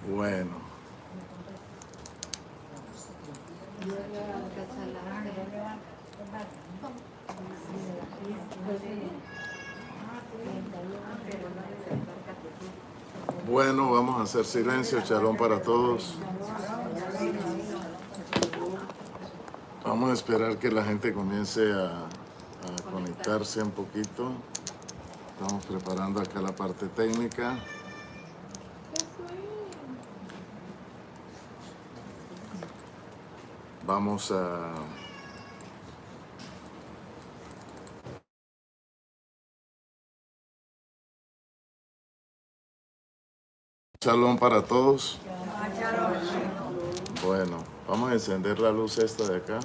Bueno, bueno, vamos a hacer silencio, shalom para todos. Vamos a esperar que la gente comience a conectarse un poquito. Estamos preparando acá la parte técnica. Vamos a... Shalom para todos. Bueno, vamos a encender la luz esta de acá.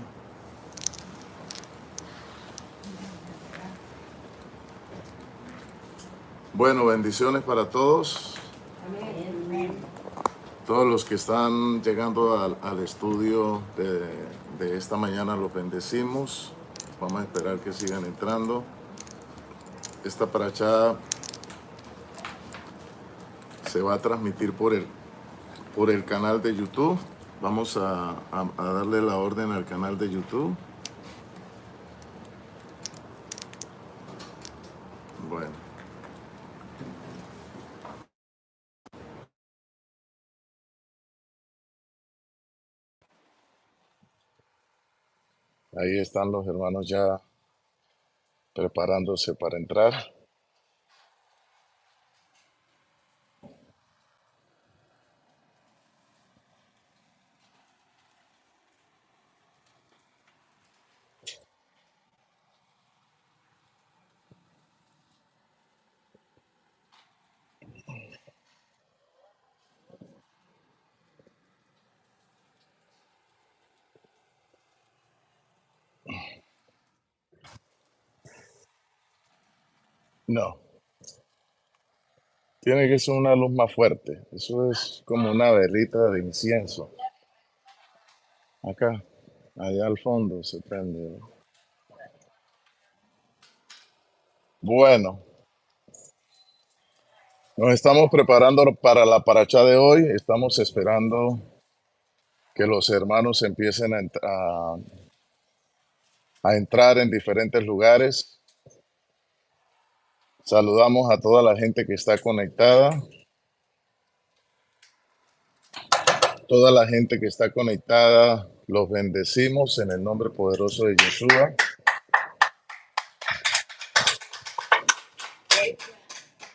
Bueno, bendiciones para todos. Todos los que están llegando al estudio de esta mañana los bendecimos. Vamos a esperar que sigan entrando. Esta parachá se va a transmitir por el canal de YouTube. Vamos a darle la orden al canal de YouTube. Bueno. Ahí están los hermanos ya preparándose para entrar. No, tiene que ser una luz más fuerte. Eso es como una velita de incienso. Acá, allá al fondo se prende. Bueno, nos estamos preparando para la paracha de hoy. Estamos esperando que los hermanos empiecen a entrar en diferentes lugares. Saludamos a toda la gente que está conectada. Toda la gente que está conectada, los bendecimos en el nombre poderoso de Yeshua.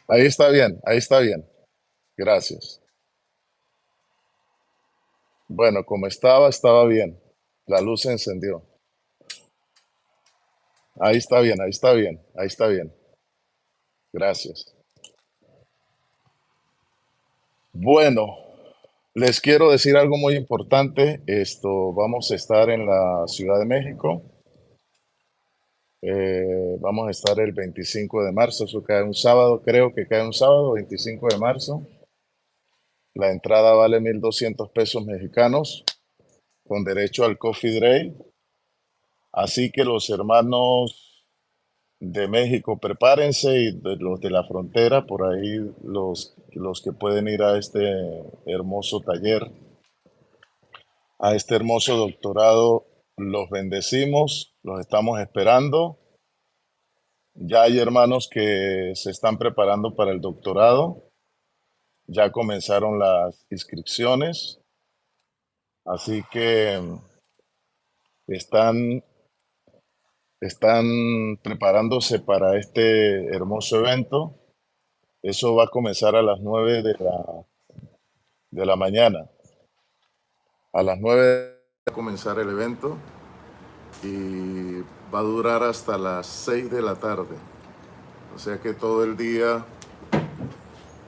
Ahí está bien, ahí está bien. Gracias. Bueno, como estaba bien. La luz se encendió. Ahí está bien, ahí está bien, ahí está bien. Gracias. Bueno, les quiero decir algo muy importante. Vamos a estar en la Ciudad de México. Vamos a estar el 25 de marzo. Eso cae un sábado, creo que cae un sábado, 25 de marzo. La entrada vale 1,200 pesos mexicanos con derecho al coffee break. Así que los hermanos de México, prepárense, y los de la frontera, por ahí los que pueden ir a este hermoso taller, a este hermoso doctorado, los bendecimos, los estamos esperando. Ya hay hermanos que se están preparando para el doctorado, ya comenzaron las inscripciones, así que están preparándose para este hermoso evento. Eso va a comenzar a las 9 de la mañana. A las 9 va a comenzar el evento y va a durar hasta las 6 de la tarde. O sea que todo el día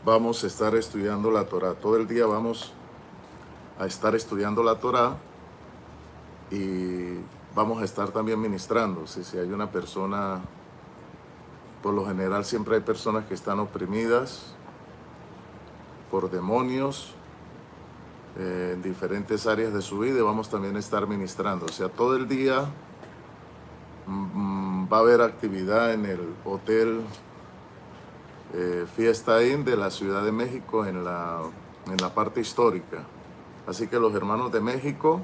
vamos a estar estudiando la Torá. Todo el día vamos a estar estudiando la Torá y vamos a estar también ministrando. Si hay una persona, por lo general siempre hay personas que están oprimidas por demonios en diferentes áreas de su vida, y vamos también a estar ministrando. O sea, todo el día va a haber actividad en el hotel Fiesta Inn de la Ciudad de México, en la en la parte histórica. Así que los hermanos de México,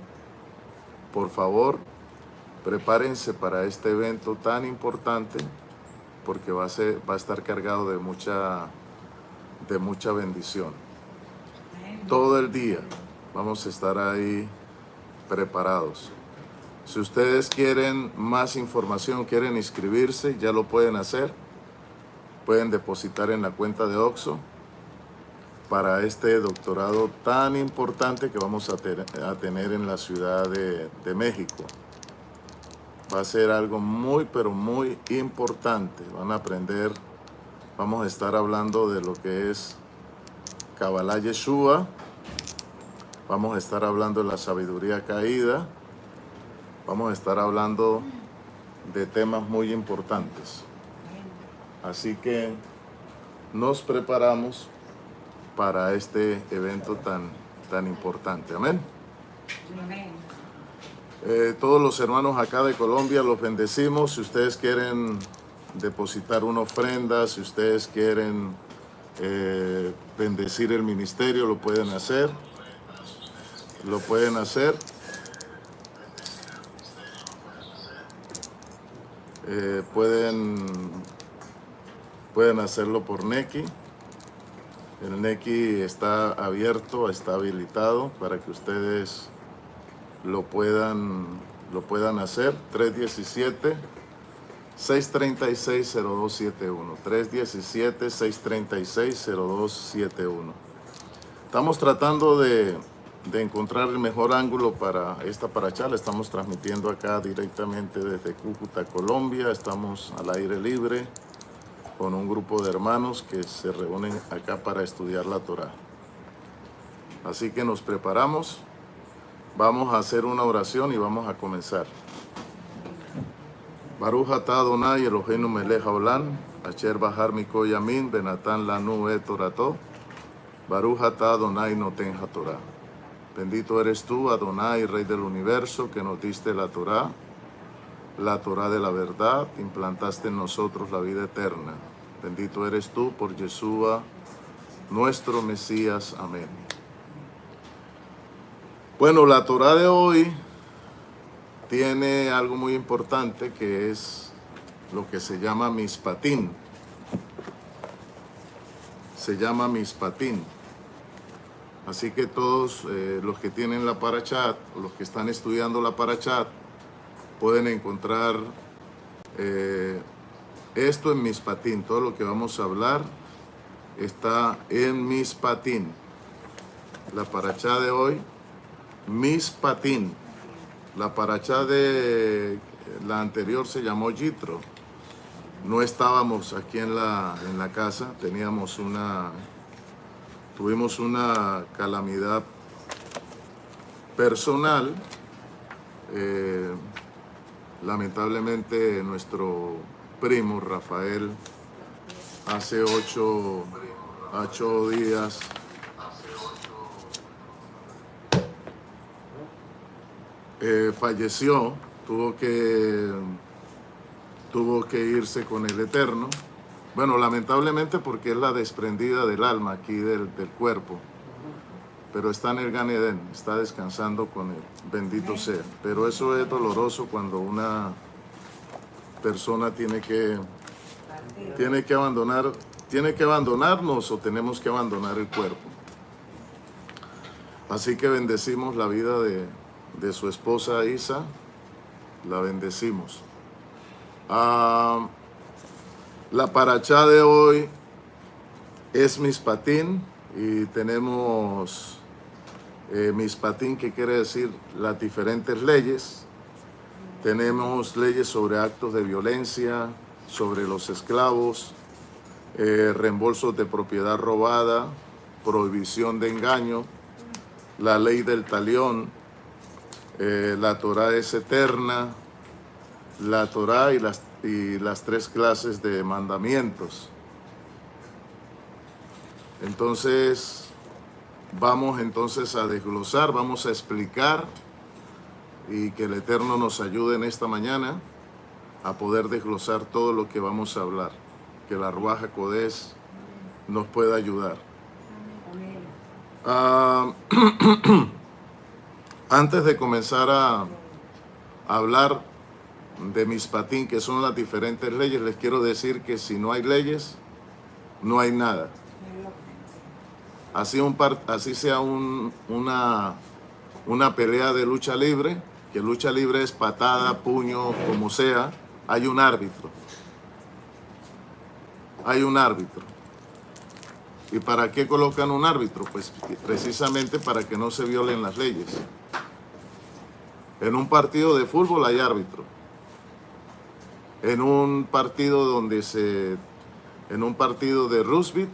por favor, prepárense para este evento tan importante, porque va a estar cargado de mucha bendición. Todo el día vamos a estar ahí preparados. Si ustedes quieren más información, quieren inscribirse, ya lo pueden hacer. Pueden depositar en la cuenta de OXXO para este doctorado tan importante que vamos a tener en la Ciudad de México. Va a ser algo muy, pero muy importante. Van a aprender, vamos a estar hablando de lo que es Kabbalah Yeshua. Vamos a estar hablando de la sabiduría caída. Vamos a estar hablando de temas muy importantes. Así que nos preparamos para este evento tan importante. Amén. Todos los hermanos acá de Colombia los bendecimos. Si ustedes quieren depositar una ofrenda, si ustedes quieren bendecir el ministerio, lo pueden hacer. Lo pueden hacer. Pueden hacerlo por Nequi. El Nequi está abierto, está habilitado para que ustedes lo puedan hacer. 317-636-0271. 317-636-0271. Estamos tratando de encontrar el mejor ángulo para esta paracha. La estamos transmitiendo acá directamente desde Cúcuta, Colombia. Estamos al aire libre con un grupo de hermanos que se reúnen acá para estudiar la Torá. Así que nos preparamos, vamos a hacer una oración y vamos a comenzar. Baruch atah Adonai Eloheinu melech haolam, asher bahar miko yamin benatan lanu et torato, Baruch atah Adonai noten haTorá. Bendito eres tú, Adonai, Rey del universo, que nos diste la Torá de la verdad, implantaste en nosotros la vida eterna. Bendito eres tú por Yeshua, nuestro Mesías. Amén. Bueno, la Torá de hoy tiene algo muy importante que es lo que se llama Mishpatim. Se llama Mishpatim. Así que todos los que tienen la Parashat, o los que están estudiando la Parashat, pueden encontrar esto en Mishpatim. Todo lo que vamos a hablar está en Mishpatim. La Parashat de hoy, Mishpatim. La Parashat de la anterior se llamó Yitro. No estábamos aquí en la casa, tuvimos una calamidad personal. Lamentablemente nuestro primo Rafael hace 8 días falleció, tuvo que irse con el Eterno. Bueno, lamentablemente porque es la desprendida del alma aquí del cuerpo, pero está en el Gan Edén, está descansando con él, bendito sea. Pero eso es doloroso cuando una persona tiene que abandonarnos o tenemos que abandonar el cuerpo. Así que bendecimos la vida de su esposa Isa, la bendecimos. La parachá de hoy es Mishpatim y tenemos Mishpatim, que quiere decir las diferentes leyes. Tenemos leyes sobre actos de violencia, sobre los esclavos, reembolsos de propiedad robada, prohibición de engaño, la ley del talión, la Torá es eterna, la Torá y las 3 clases de mandamientos. Entonces, vamos a desglosar, vamos a explicar y que el Eterno nos ayude en esta mañana a poder desglosar todo lo que vamos a hablar. Que la Ruaj HaKodesh nos pueda ayudar. Ah, antes de comenzar a hablar de Mishpatim, que son las diferentes leyes, les quiero decir que si no hay leyes, no hay nada. Así sea una pelea de lucha libre, que lucha libre es patada, puño, como sea, hay un árbitro. Hay un árbitro. ¿Y para qué colocan un árbitro? Pues precisamente para que no se violen las leyes. En un partido de fútbol hay árbitro. En un partido de rugby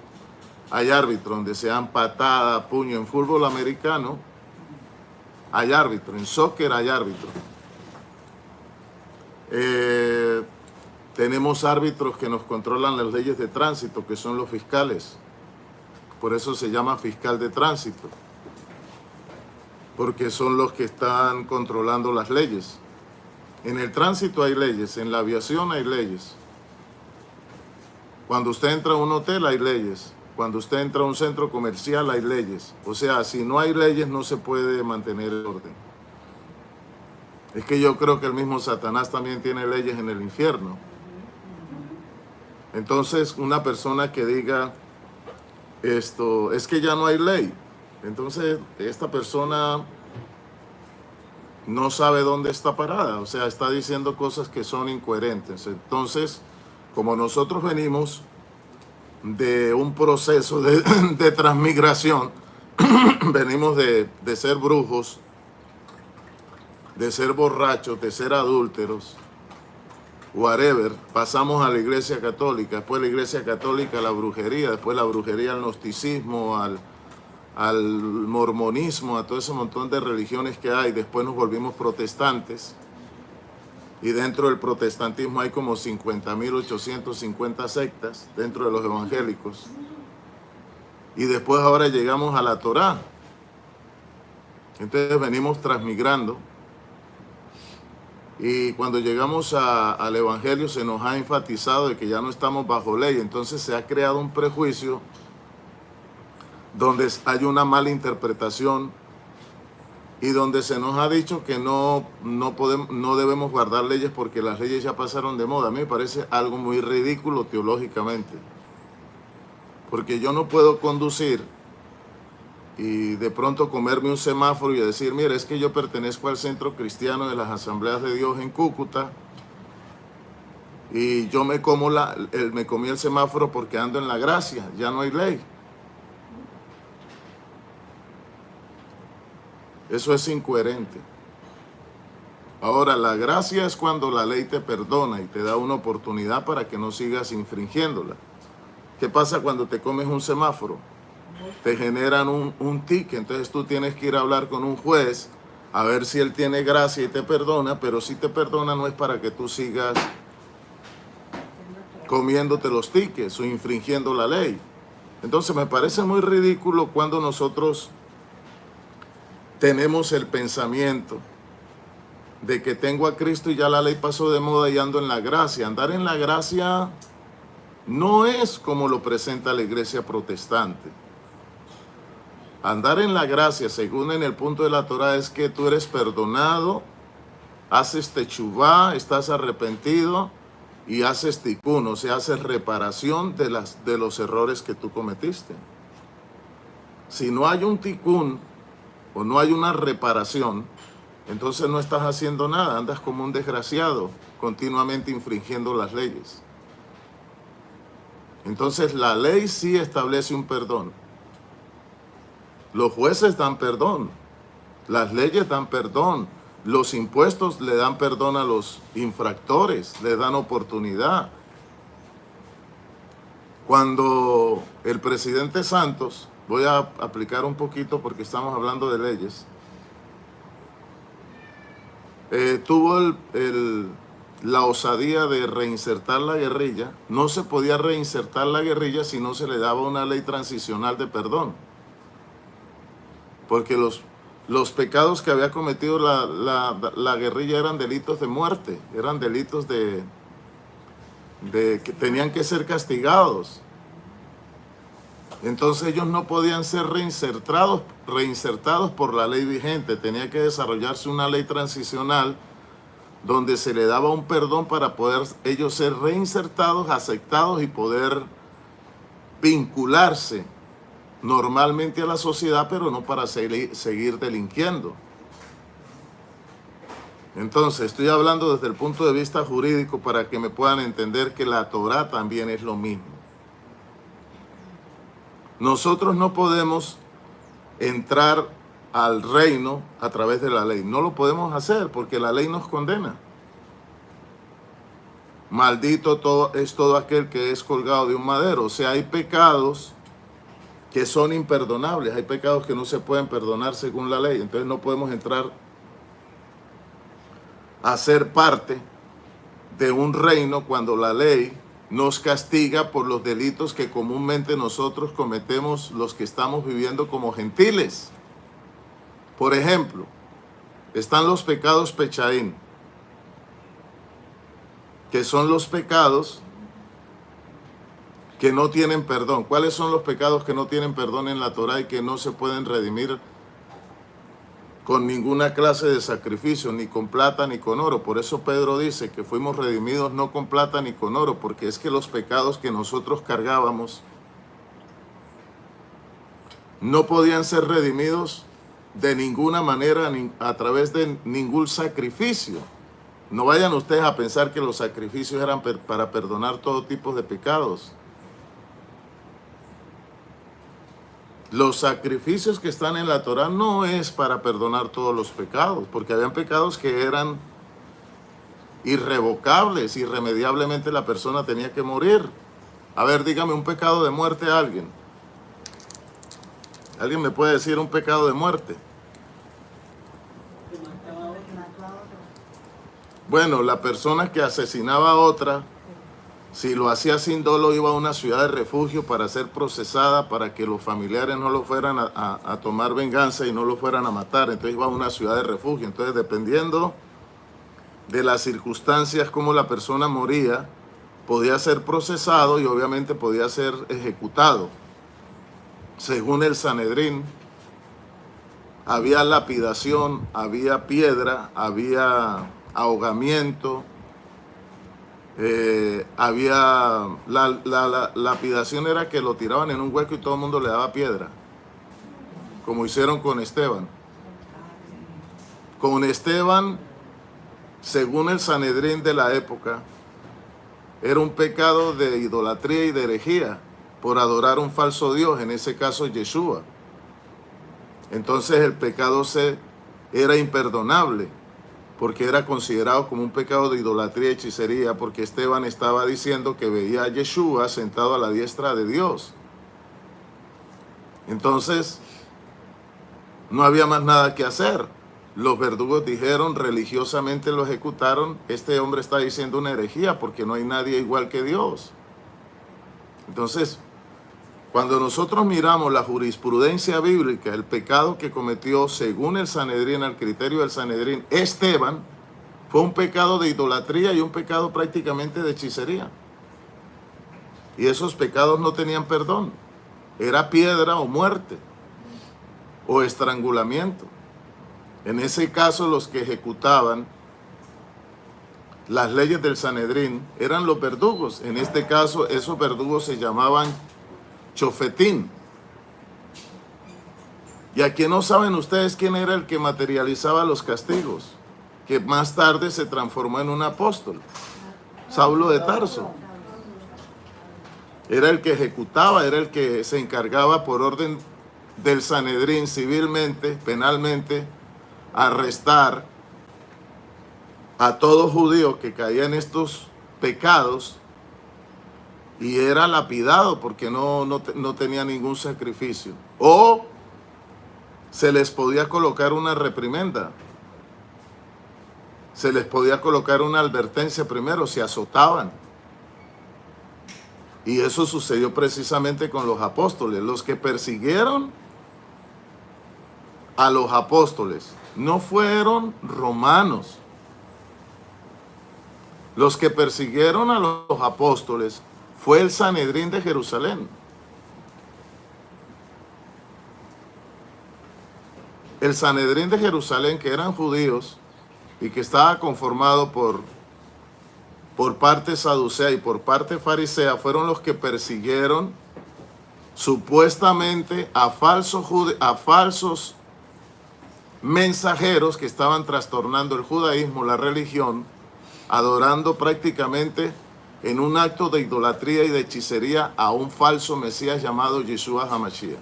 hay árbitro, donde se dan patada, puño. En fútbol americano hay árbitro, en soccer hay árbitro. Tenemos árbitros que nos controlan las leyes de tránsito, que son los fiscales. Por eso se llama fiscal de tránsito, porque son los que están controlando las leyes. En el tránsito hay leyes, en la aviación hay leyes. Cuando usted entra a un hotel hay leyes. Cuando usted entra a un centro comercial hay leyes. O sea, si no hay leyes no se puede mantener el orden. Es que yo creo que el mismo Satanás también tiene leyes en el infierno. Entonces, una persona que diga esto, es que ya no hay ley. Entonces, esta persona no sabe dónde está parada. O sea, está diciendo cosas que son incoherentes. Entonces, como nosotros venimos de un proceso de transmigración, venimos de ser brujos, de ser borrachos, de ser adúlteros, whatever, pasamos a la Iglesia Católica, después la Iglesia Católica a la brujería, después la brujería al gnosticismo, al mormonismo, a todo ese montón de religiones que hay, después nos volvimos protestantes, y dentro del protestantismo hay como 50.850 sectas dentro de los evangélicos, y después ahora llegamos a la Torá. Entonces venimos transmigrando, y cuando llegamos al Evangelio se nos ha enfatizado de que ya no estamos bajo ley. Entonces se ha creado un prejuicio donde hay una mala interpretación y donde se nos ha dicho que no debemos guardar leyes porque las leyes ya pasaron de moda. A mí me parece algo muy ridículo teológicamente, porque yo no puedo conducir y de pronto comerme un semáforo y decir, mira, es que yo pertenezco al Centro Cristiano de las Asambleas de Dios en Cúcuta y yo me comí el semáforo porque ando en la gracia, ya no hay ley. Eso es incoherente. Ahora, la gracia es cuando la ley te perdona y te da una oportunidad para que no sigas infringiéndola. ¿Qué pasa cuando te comes un semáforo? Te generan un ticket, entonces tú tienes que ir a hablar con un juez a ver si él tiene gracia y te perdona, pero si te perdona no es para que tú sigas comiéndote los tickets o infringiendo la ley. Entonces me parece muy ridículo cuando nosotros tenemos el pensamiento de que tengo a Cristo y ya la ley pasó de moda y ando en la gracia. Andar en la gracia no es como lo presenta la iglesia protestante. Andar en la gracia, según en el punto de la Torah, es que tú eres perdonado, haces techuvá, estás arrepentido y haces tikkun, o sea, haces reparación de los errores que tú cometiste. Si no hay un tikkun o no hay una reparación, entonces no estás haciendo nada, andas como un desgraciado, continuamente infringiendo las leyes. Entonces la ley sí establece un perdón. Los jueces dan perdón, las leyes dan perdón, los impuestos le dan perdón a los infractores, le dan oportunidad. Cuando el presidente Santos, voy a aplicar un poquito porque estamos hablando de leyes, tuvo la osadía de reinsertar la guerrilla. No se podía reinsertar la guerrilla si no se le daba una ley transicional de perdón, porque los pecados que había cometido la guerrilla eran delitos de muerte, eran delitos de que tenían que ser castigados. Entonces ellos no podían ser reinsertados por la ley vigente. Tenía que desarrollarse una ley transicional donde se le daba un perdón para poder ellos ser reinsertados, aceptados y poder vincularse normalmente a la sociedad, pero no para seguir delinquiendo. Entonces, estoy hablando desde el punto de vista jurídico para que me puedan entender que la Torá también es lo mismo. Nosotros no podemos entrar al reino a través de la ley. No lo podemos hacer porque la ley nos condena. Maldito es todo aquel que es colgado de un madero. O sea, hay pecados que son imperdonables. Hay pecados que no se pueden perdonar según la ley. Entonces no podemos entrar a ser parte de un reino cuando la ley nos castiga por los delitos que comúnmente nosotros cometemos los que estamos viviendo como gentiles. Por ejemplo, están los pecados pechaín, que son los pecados que no tienen perdón. ¿Cuáles son los pecados que no tienen perdón en la Torá y que no se pueden redimir con ninguna clase de sacrificio, ni con plata ni con oro? Por eso Pedro dice que fuimos redimidos no con plata ni con oro, porque es que los pecados que nosotros cargábamos no podían ser redimidos de ninguna manera a través de ningún sacrificio. No vayan ustedes a pensar que los sacrificios eran para perdonar todo tipo de pecados. Los sacrificios que están en la Torá no es para perdonar todos los pecados, porque habían pecados que eran irrevocables, irremediablemente la persona tenía que morir. A ver, dígame un pecado de muerte a alguien. ¿Alguien me puede decir un pecado de muerte? Bueno, la persona que asesinaba a otra, si lo hacía sin dolo, iba a una ciudad de refugio para ser procesada, para que los familiares no lo fueran a tomar venganza y no lo fueran a matar. Entonces iba a una ciudad de refugio. Entonces, dependiendo de las circunstancias como la persona moría, podía ser procesado y obviamente podía ser ejecutado. Según el Sanedrín, había lapidación, había piedra, había ahogamiento, la lapidación era que lo tiraban en un hueco y todo el mundo le daba piedra, como hicieron con Esteban. Con Esteban, según el Sanedrín de la época, era un pecado de idolatría y de herejía por adorar un falso Dios, en ese caso Yeshua. Entonces el pecado era imperdonable, porque era considerado como un pecado de idolatría y hechicería, porque Esteban estaba diciendo que veía a Yeshua sentado a la diestra de Dios. Entonces, no había más nada que hacer. Los verdugos dijeron, religiosamente lo ejecutaron, este hombre está diciendo una herejía porque no hay nadie igual que Dios. Entonces, cuando nosotros miramos la jurisprudencia bíblica, el pecado que cometió según el Sanedrín, al criterio del Sanedrín, Esteban, fue un pecado de idolatría y un pecado prácticamente de hechicería. Y esos pecados no tenían perdón. Era piedra o muerte o estrangulamiento. En ese caso, los que ejecutaban las leyes del Sanedrín eran los verdugos. En este caso, esos verdugos se llamaban Chofetín. Y aquí no saben ustedes quién era el que materializaba los castigos, que más tarde se transformó en un apóstol, Saulo de Tarso. Era el que ejecutaba, era el que se encargaba por orden del Sanedrín civilmente, penalmente, arrestar a todo judío que caía en estos pecados y era lapidado porque no tenía ningún sacrificio. O se les podía colocar una reprimenda, se les podía colocar una advertencia primero, se azotaban. Y eso sucedió precisamente con los apóstoles. Los que persiguieron a los apóstoles no fueron romanos. Los que persiguieron a los apóstoles fue el Sanedrín de Jerusalén. el Sanedrín de Jerusalén, que eran judíos y que estaba conformado por parte saducea y por parte farisea, fueron los que persiguieron supuestamente a falsos mensajeros que estaban trastornando el judaísmo, la religión, adorando prácticamente en un acto de idolatría y de hechicería a un falso Mesías llamado Yeshua HaMashiach.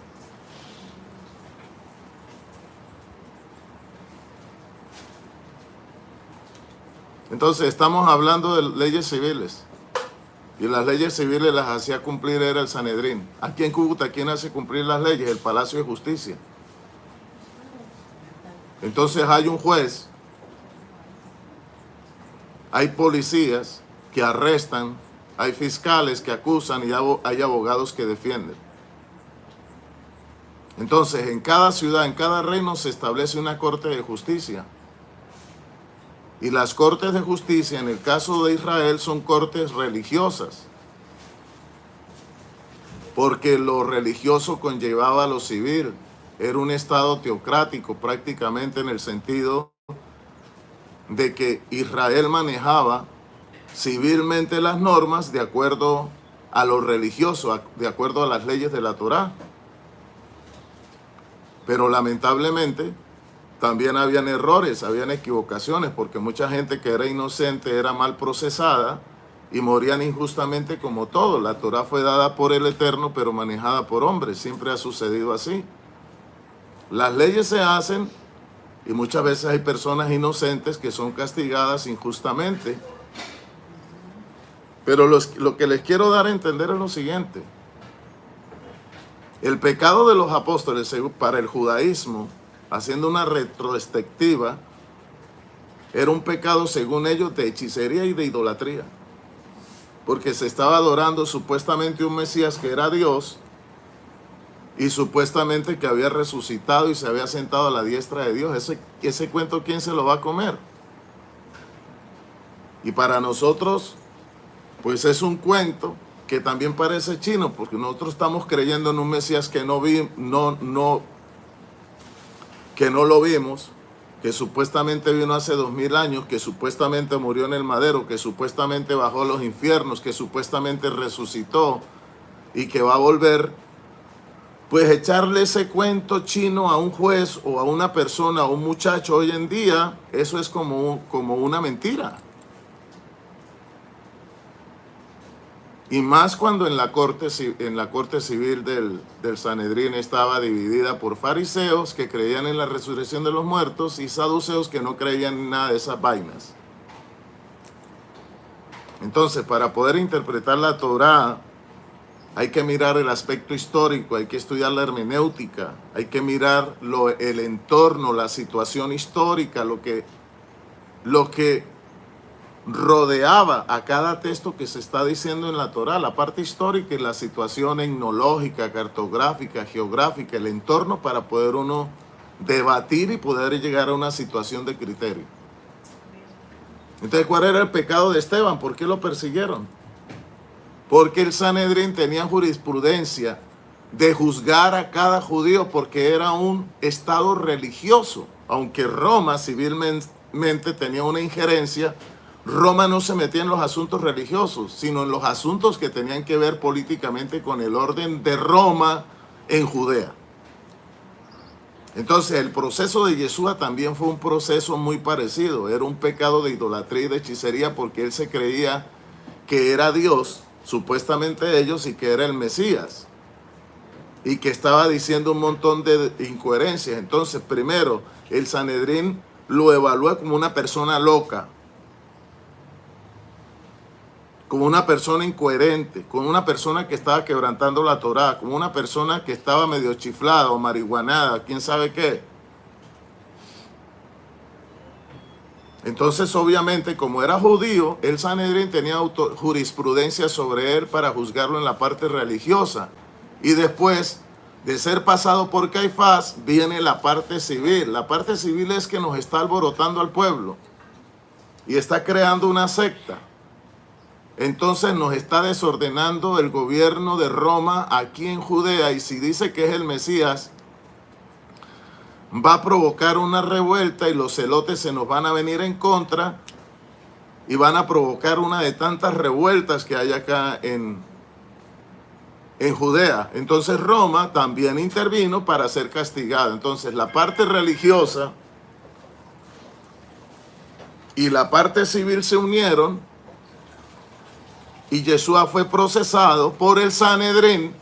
Entonces estamos hablando de leyes civiles, y las leyes civiles las hacía cumplir era el Sanedrín. Aquí en Cúcuta, ¿quién hace cumplir las leyes? El Palacio de Justicia. Entonces hay un juez, hay policías que arrestan, hay fiscales que acusan y hay abogados que defienden. Entonces, en cada ciudad, en cada reino se establece una corte de justicia. Y las cortes de justicia, en el caso de Israel, son cortes religiosas, porque lo religioso conllevaba lo civil. Era un estado teocrático prácticamente, en el sentido de que Israel manejaba civilmente las normas de acuerdo a lo religioso, de acuerdo a las leyes de la Torá. Pero lamentablemente también habían errores, habían equivocaciones, porque mucha gente que era inocente era mal procesada y morían injustamente como todos. La Torá fue dada por el Eterno, pero manejada por hombres. Siempre ha sucedido así. Las leyes se hacen y muchas veces hay personas inocentes que son castigadas injustamente. Pero lo que les quiero dar a entender es lo siguiente. El pecado de los apóstoles para el judaísmo, haciendo una retrospectiva, era un pecado según ellos de hechicería y de idolatría, porque se estaba adorando supuestamente un Mesías que era Dios y supuestamente que había resucitado y se había sentado a la diestra de Dios. Ese cuento, ¿quién se lo va a comer? Y para nosotros, pues es un cuento que también parece chino, porque nosotros estamos creyendo en un Mesías que no lo vimos, que supuestamente vino hace 2000 años, que supuestamente murió en el madero, que supuestamente bajó a los infiernos, que supuestamente resucitó y que va a volver. Pues echarle ese cuento chino a un juez o a una persona, a un muchacho hoy en día, eso es como una mentira. Y más cuando en la corte civil del Sanedrín estaba dividida por fariseos que creían en la resurrección de los muertos y saduceos que no creían en nada de esas vainas. Entonces, para poder interpretar la Torá, hay que mirar el aspecto histórico, hay que estudiar la hermenéutica, hay que mirar el entorno, la situación histórica, lo que rodeaba a cada texto que se está diciendo en la Torá, la parte histórica y la situación etnológica, cartográfica, geográfica, el entorno, para poder uno debatir y poder llegar a una situación de criterio. Entonces, ¿cuál era el pecado de Esteban? ¿Por qué lo persiguieron? Porque el Sanedrín tenía jurisprudencia de juzgar a cada judío porque era un estado religioso. Aunque Roma civilmente tenía una injerencia, Roma no se metía en los asuntos religiosos, sino en los asuntos que tenían que ver políticamente con el orden de Roma en Judea. Entonces el proceso de Yeshua también fue un proceso muy parecido. Era un pecado de idolatría y de hechicería porque él se creía que era Dios, supuestamente ellos, y que era el Mesías, y que estaba diciendo un montón de incoherencias. Entonces, primero, el Sanedrín lo evalúa como una persona loca, como una persona incoherente, como una persona que estaba quebrantando la Torá, como una persona que estaba medio chiflada o marihuanada, quién sabe qué. Entonces, obviamente, como era judío, el Sanedrín tenía jurisprudencia sobre él para juzgarlo en la parte religiosa. Y después de ser pasado por Caifás, viene la parte civil. La parte civil es que nos está alborotando al pueblo y está creando una secta. Entonces nos está desordenando el gobierno de Roma aquí en Judea. Y si dice que es el Mesías, va a provocar una revuelta y los celotes se nos van a venir en contra y van a provocar una de tantas revueltas que hay acá en Judea. Entonces Roma también intervino para ser castigada. Entonces la parte religiosa y la parte civil se unieron y Yeshua fue procesado por el Sanedrín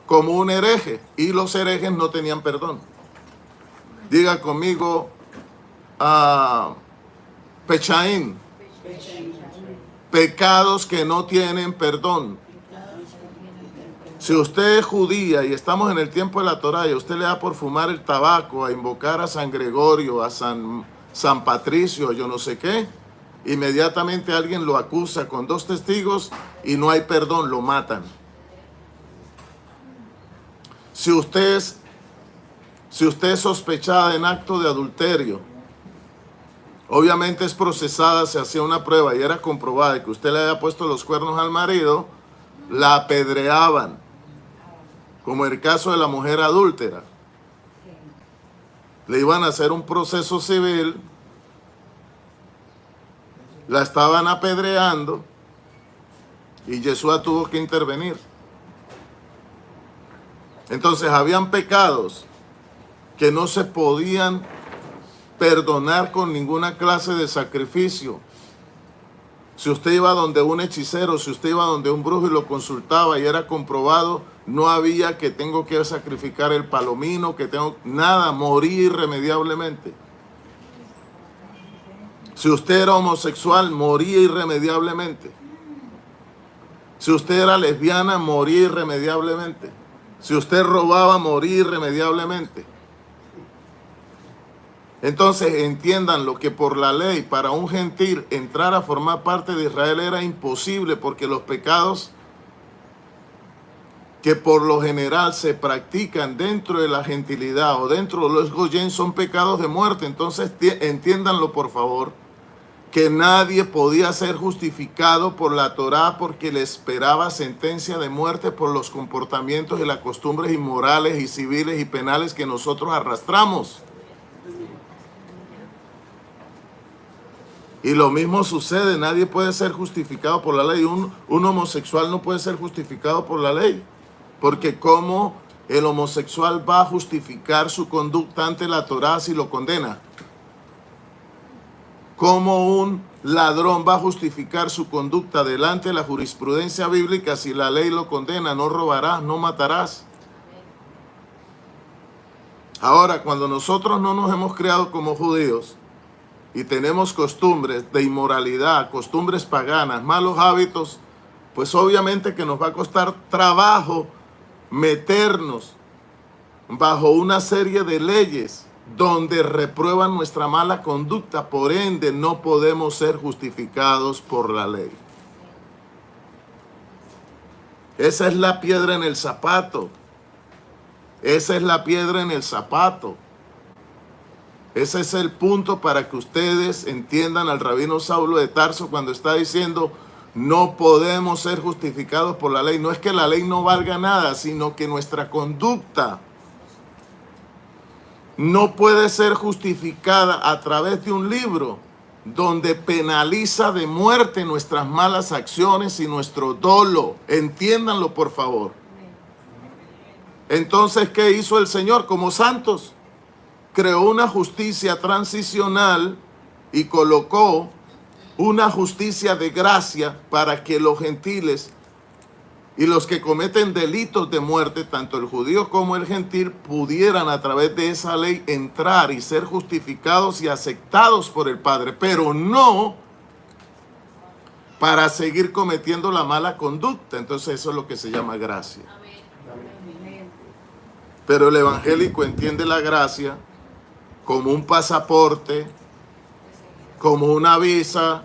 como un hereje, y los herejes no tenían perdón. Diga conmigo, Pechaín, pecados que no tienen perdón. Si usted es judía y estamos en el tiempo de la Torá y usted le da por fumar el tabaco, a invocar a San Gregorio, a San Patricio, yo no sé qué, inmediatamente alguien lo acusa con 2 testigos y no hay perdón, lo matan. Si usted es sospechada en acto de adulterio, obviamente es procesada, se hacía una prueba y era comprobada que usted le había puesto los cuernos al marido, la apedreaban, como el caso de la mujer adúltera. Le iban a hacer un proceso civil, la estaban apedreando y Yeshua tuvo que intervenir. Entonces habían pecados que no se podían perdonar con ninguna clase de sacrificio. Si usted iba donde un hechicero, si usted iba donde un brujo y lo consultaba y era comprobado, no había que tengo que sacrificar el palomino, que tengo nada, morir irremediablemente. Si usted era homosexual, moría irremediablemente. Si usted era lesbiana, moría irremediablemente. Si usted robaba, moría irremediablemente. Entonces entiendan lo que por la ley para un gentil entrar a formar parte de Israel era imposible, porque los pecados que por lo general se practican dentro de la gentilidad o dentro de los goyén son pecados de muerte. Entonces entiéndanlo por favor, que nadie podía ser justificado por la Torá porque le esperaba sentencia de muerte por los comportamientos y las costumbres inmorales y civiles y penales que nosotros arrastramos. Y lo mismo sucede, nadie puede ser justificado por la ley. Un homosexual no puede ser justificado por la ley, porque ¿cómo el homosexual va a justificar su conducta ante la Torá si lo condena? ¿Cómo un ladrón va a justificar su conducta delante de la jurisprudencia bíblica si la ley lo condena? No robarás, no matarás. Ahora, cuando nosotros no nos hemos creado como judíos y tenemos costumbres de inmoralidad, costumbres paganas, malos hábitos, pues obviamente que nos va a costar trabajo meternos bajo una serie de leyes donde reprueban nuestra mala conducta. Por ende, no podemos ser justificados por la ley. Esa es la piedra en el zapato. Esa es la piedra en el zapato. Ese es el punto para que ustedes entiendan al rabino Saulo de Tarso cuando está diciendo no podemos ser justificados por la ley. No es que la ley no valga nada, sino que nuestra conducta no puede ser justificada a través de un libro donde penaliza de muerte nuestras malas acciones y nuestro dolo. Entiéndanlo, por favor. Entonces, ¿qué hizo el Señor? Como santos, creó una justicia transicional y colocó una justicia de gracia para que los gentiles y los que cometen delitos de muerte, tanto el judío como el gentil, pudieran a través de esa ley entrar y ser justificados y aceptados por el Padre, pero no para seguir cometiendo la mala conducta. Entonces eso es lo que se llama gracia. Pero el evangélico entiende la gracia como un pasaporte, como una visa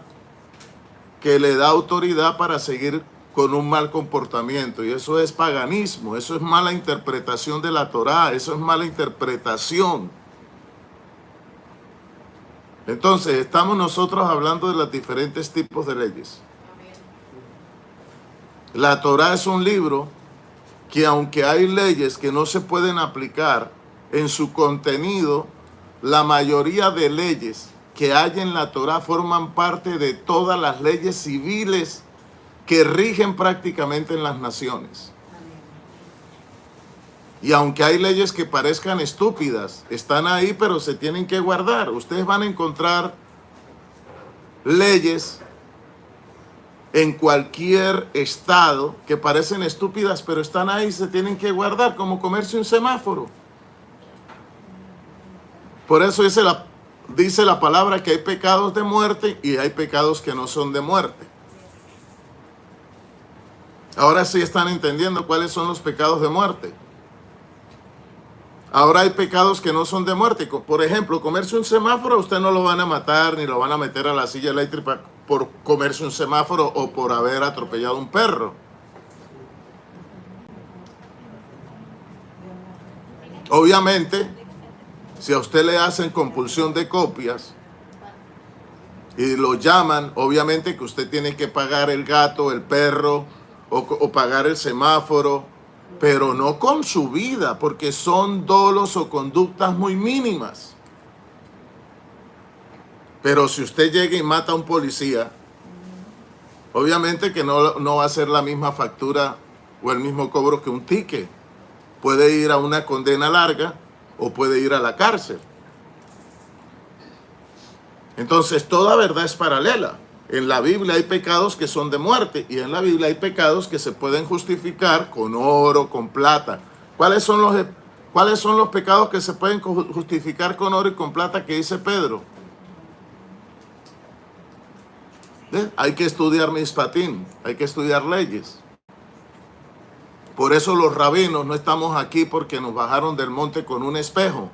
que le da autoridad para seguir con un mal comportamiento. Y eso es paganismo, eso es mala interpretación de la Torá, eso es mala interpretación. Entonces, estamos nosotros hablando de los diferentes tipos de leyes. La Torá es un libro que, aunque hay leyes que no se pueden aplicar en su contenido, la mayoría de leyes que hay en la Torá forman parte de todas las leyes civiles que rigen prácticamente en las naciones. Y aunque hay leyes que parezcan estúpidas, están ahí, pero se tienen que guardar. Ustedes van a encontrar leyes en cualquier estado que parecen estúpidas, pero están ahí y se tienen que guardar, como comerse un semáforo. Por eso dice la palabra que hay pecados de muerte y hay pecados que no son de muerte. Ahora sí están entendiendo cuáles son los pecados de muerte. Ahora hay pecados que no son de muerte. Por ejemplo, comerse un semáforo, a usted no lo van a matar ni lo van a meter a la silla eléctrica por comerse un semáforo o por haber atropellado a un perro. Obviamente, si a usted le hacen compulsión de copias y lo llaman, obviamente que usted tiene que pagar el gato, el perro o pagar el semáforo, pero no con su vida, porque son dolos o conductas muy mínimas. Pero si usted llega y mata a un policía, obviamente que no va a ser la misma factura o el mismo cobro que un ticket. Puede ir a una condena larga o puede ir a la cárcel. Entonces, toda verdad es paralela. En la Biblia hay pecados que son de muerte y en la Biblia hay pecados que se pueden justificar con oro, con plata. ¿Cuáles son los pecados que se pueden justificar con oro y con plata que dice Pedro? Hay que estudiar Mishpatim, hay que estudiar leyes. Por eso los rabinos no estamos aquí porque nos bajaron del monte con un espejo.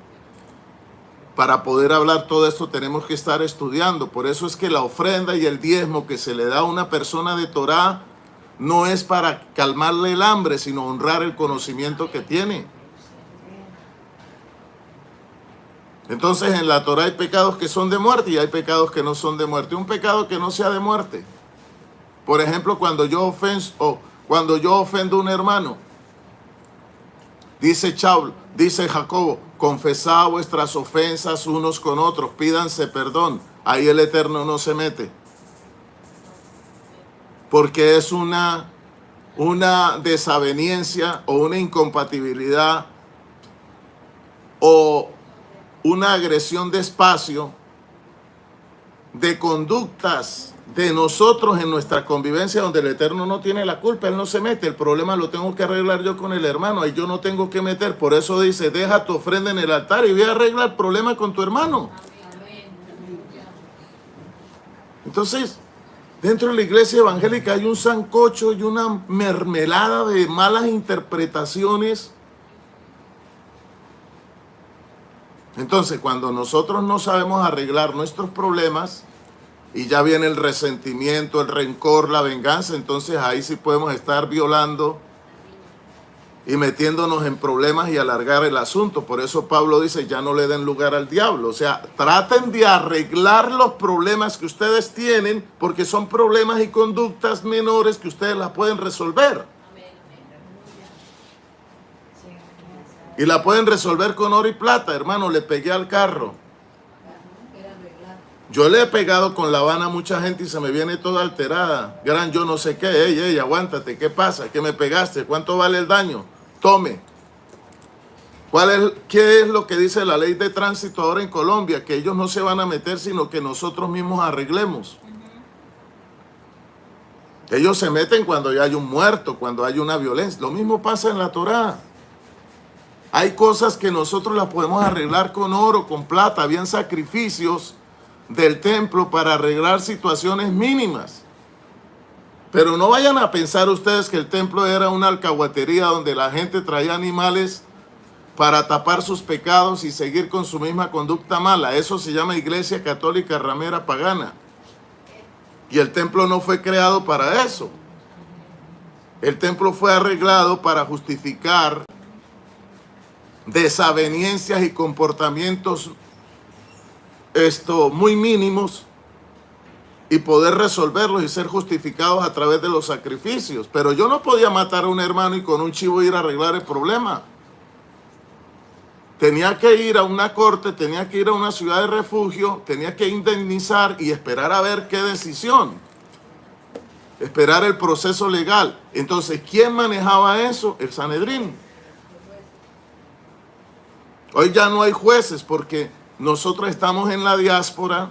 Para poder hablar todo esto tenemos que estar estudiando. Por eso es que la ofrenda y el diezmo que se le da a una persona de Torá no es para calmarle el hambre, sino honrar el conocimiento que tiene. Entonces en la Torá hay pecados que son de muerte y hay pecados que no son de muerte. Un pecado que no sea de muerte. Por ejemplo, cuando yo ofendo a un hermano, dice Jacobo, confesad vuestras ofensas unos con otros, pídanse perdón. Ahí el Eterno no se mete. Porque es una desaveniencia o una incompatibilidad o una agresión de espacio de conductas de nosotros en nuestra convivencia donde el Eterno no tiene la culpa, Él no se mete. El problema lo tengo que arreglar yo con el hermano, ahí yo no tengo que meter. Por eso dice, deja tu ofrenda en el altar y ve a arreglar el problema con tu hermano. Entonces, dentro de la iglesia evangélica hay un sancocho y una mermelada de malas interpretaciones. Entonces, cuando nosotros no sabemos arreglar nuestros problemas, y ya viene el resentimiento, el rencor, la venganza, entonces ahí sí podemos estar violando y metiéndonos en problemas y alargar el asunto. Por eso Pablo dice, ya no le den lugar al diablo. O sea, traten de arreglar los problemas que ustedes tienen, porque son problemas y conductas menores que ustedes las pueden resolver. Y la pueden resolver con oro y plata. Hermano, le pegué al carro. Yo le he pegado con La Habana a mucha gente y se me viene toda alterada. Gran yo no sé qué. Ey, aguántate. ¿Qué pasa? ¿Qué me pegaste? ¿Cuánto vale el daño? Tome. ¿Qué es lo que dice la ley de tránsito ahora en Colombia? Que ellos no se van a meter, sino que nosotros mismos arreglemos. Ellos se meten cuando ya hay un muerto, cuando hay una violencia. Lo mismo pasa en la Torá. Hay cosas que nosotros las podemos arreglar con oro, con plata. Habían sacrificios del templo para arreglar situaciones mínimas. Pero no vayan a pensar ustedes que el templo era una alcahuetería donde la gente traía animales para tapar sus pecados y seguir con su misma conducta mala. Eso se llama iglesia católica ramera pagana. Y el templo no fue creado para eso. El templo fue arreglado para justificar desavenencias y comportamientos muy mínimos y poder resolverlos y ser justificados a través de los sacrificios. Pero yo no podía matar a un hermano y con un chivo ir a arreglar el problema. tenía que ir a una corte, tenía que ir a una ciudad de refugio, tenía que indemnizar y esperar a ver qué decisión, esperar el proceso legal. Entonces, ¿quién manejaba eso? El Sanedrín. Hoy ya no hay jueces porque nosotros estamos en la diáspora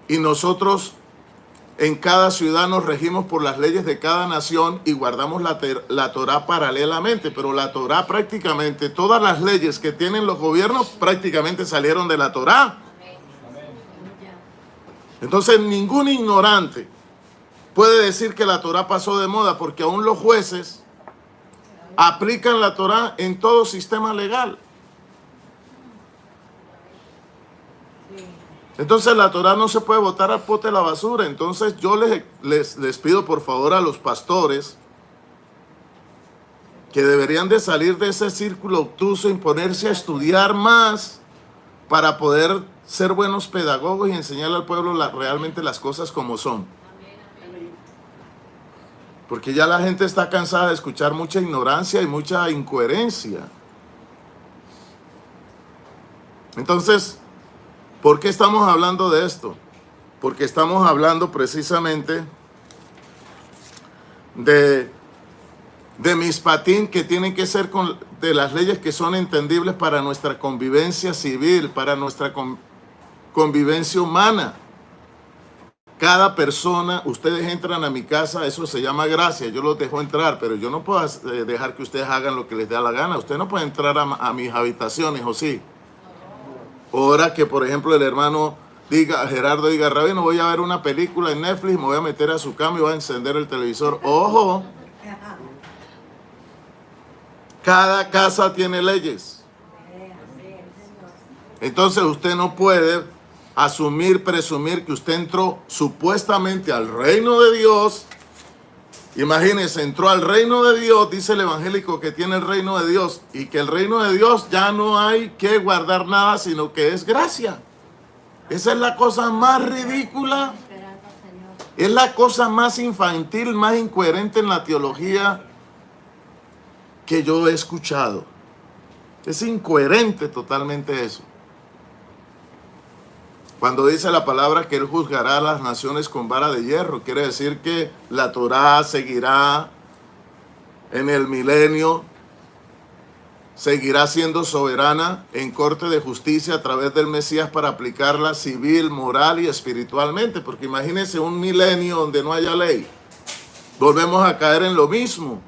y nosotros en cada ciudad nos regimos por las leyes de cada nación y guardamos la Torá paralelamente, pero la Torá prácticamente, todas las leyes que tienen los gobiernos prácticamente salieron de la Torá. Entonces ningún ignorante puede decir que la Torá pasó de moda porque aún los jueces aplican la Torá en todo sistema legal. Entonces la Torá no se puede botar al pote de la basura. Entonces yo les pido por favor a los pastores que deberían de salir de ese círculo obtuso y ponerse a estudiar más para poder ser buenos pedagogos y enseñarle al pueblo realmente las cosas como son. Porque ya la gente está cansada de escuchar mucha ignorancia y mucha incoherencia. Entonces, ¿por qué estamos hablando de esto? Porque estamos hablando precisamente de Mishpatim, que tienen que ser de las leyes que son entendibles para nuestra convivencia civil, para nuestra convivencia humana. Cada persona, ustedes entran a mi casa, eso se llama gracia, yo los dejo entrar, pero yo no puedo dejar que ustedes hagan lo que les dé la gana. Ustedes no pueden entrar a mis habitaciones, ¿o sí? Ahora que, por ejemplo, el hermano Gerardo diga, Rabino, voy a ver una película en Netflix, me voy a meter a su cama y voy a encender el televisor. ¡Ojo! Cada casa tiene leyes. Entonces usted no puede presumir que usted entró supuestamente al reino de Dios. Imagínese, entró al reino de Dios, dice el evangélico que tiene el reino de Dios, y que el reino de Dios ya no hay que guardar nada, sino que es gracia. Esa es la cosa más ridícula, es la cosa más infantil, más incoherente en la teología que yo he escuchado. Es incoherente totalmente eso. Cuando dice la palabra que Él juzgará a las naciones con vara de hierro, quiere decir que la Torá seguirá en el milenio, seguirá siendo soberana en corte de justicia a través del Mesías para aplicarla civil, moral y espiritualmente. Porque imagínense un milenio donde no haya ley. Volvemos a caer en lo mismo.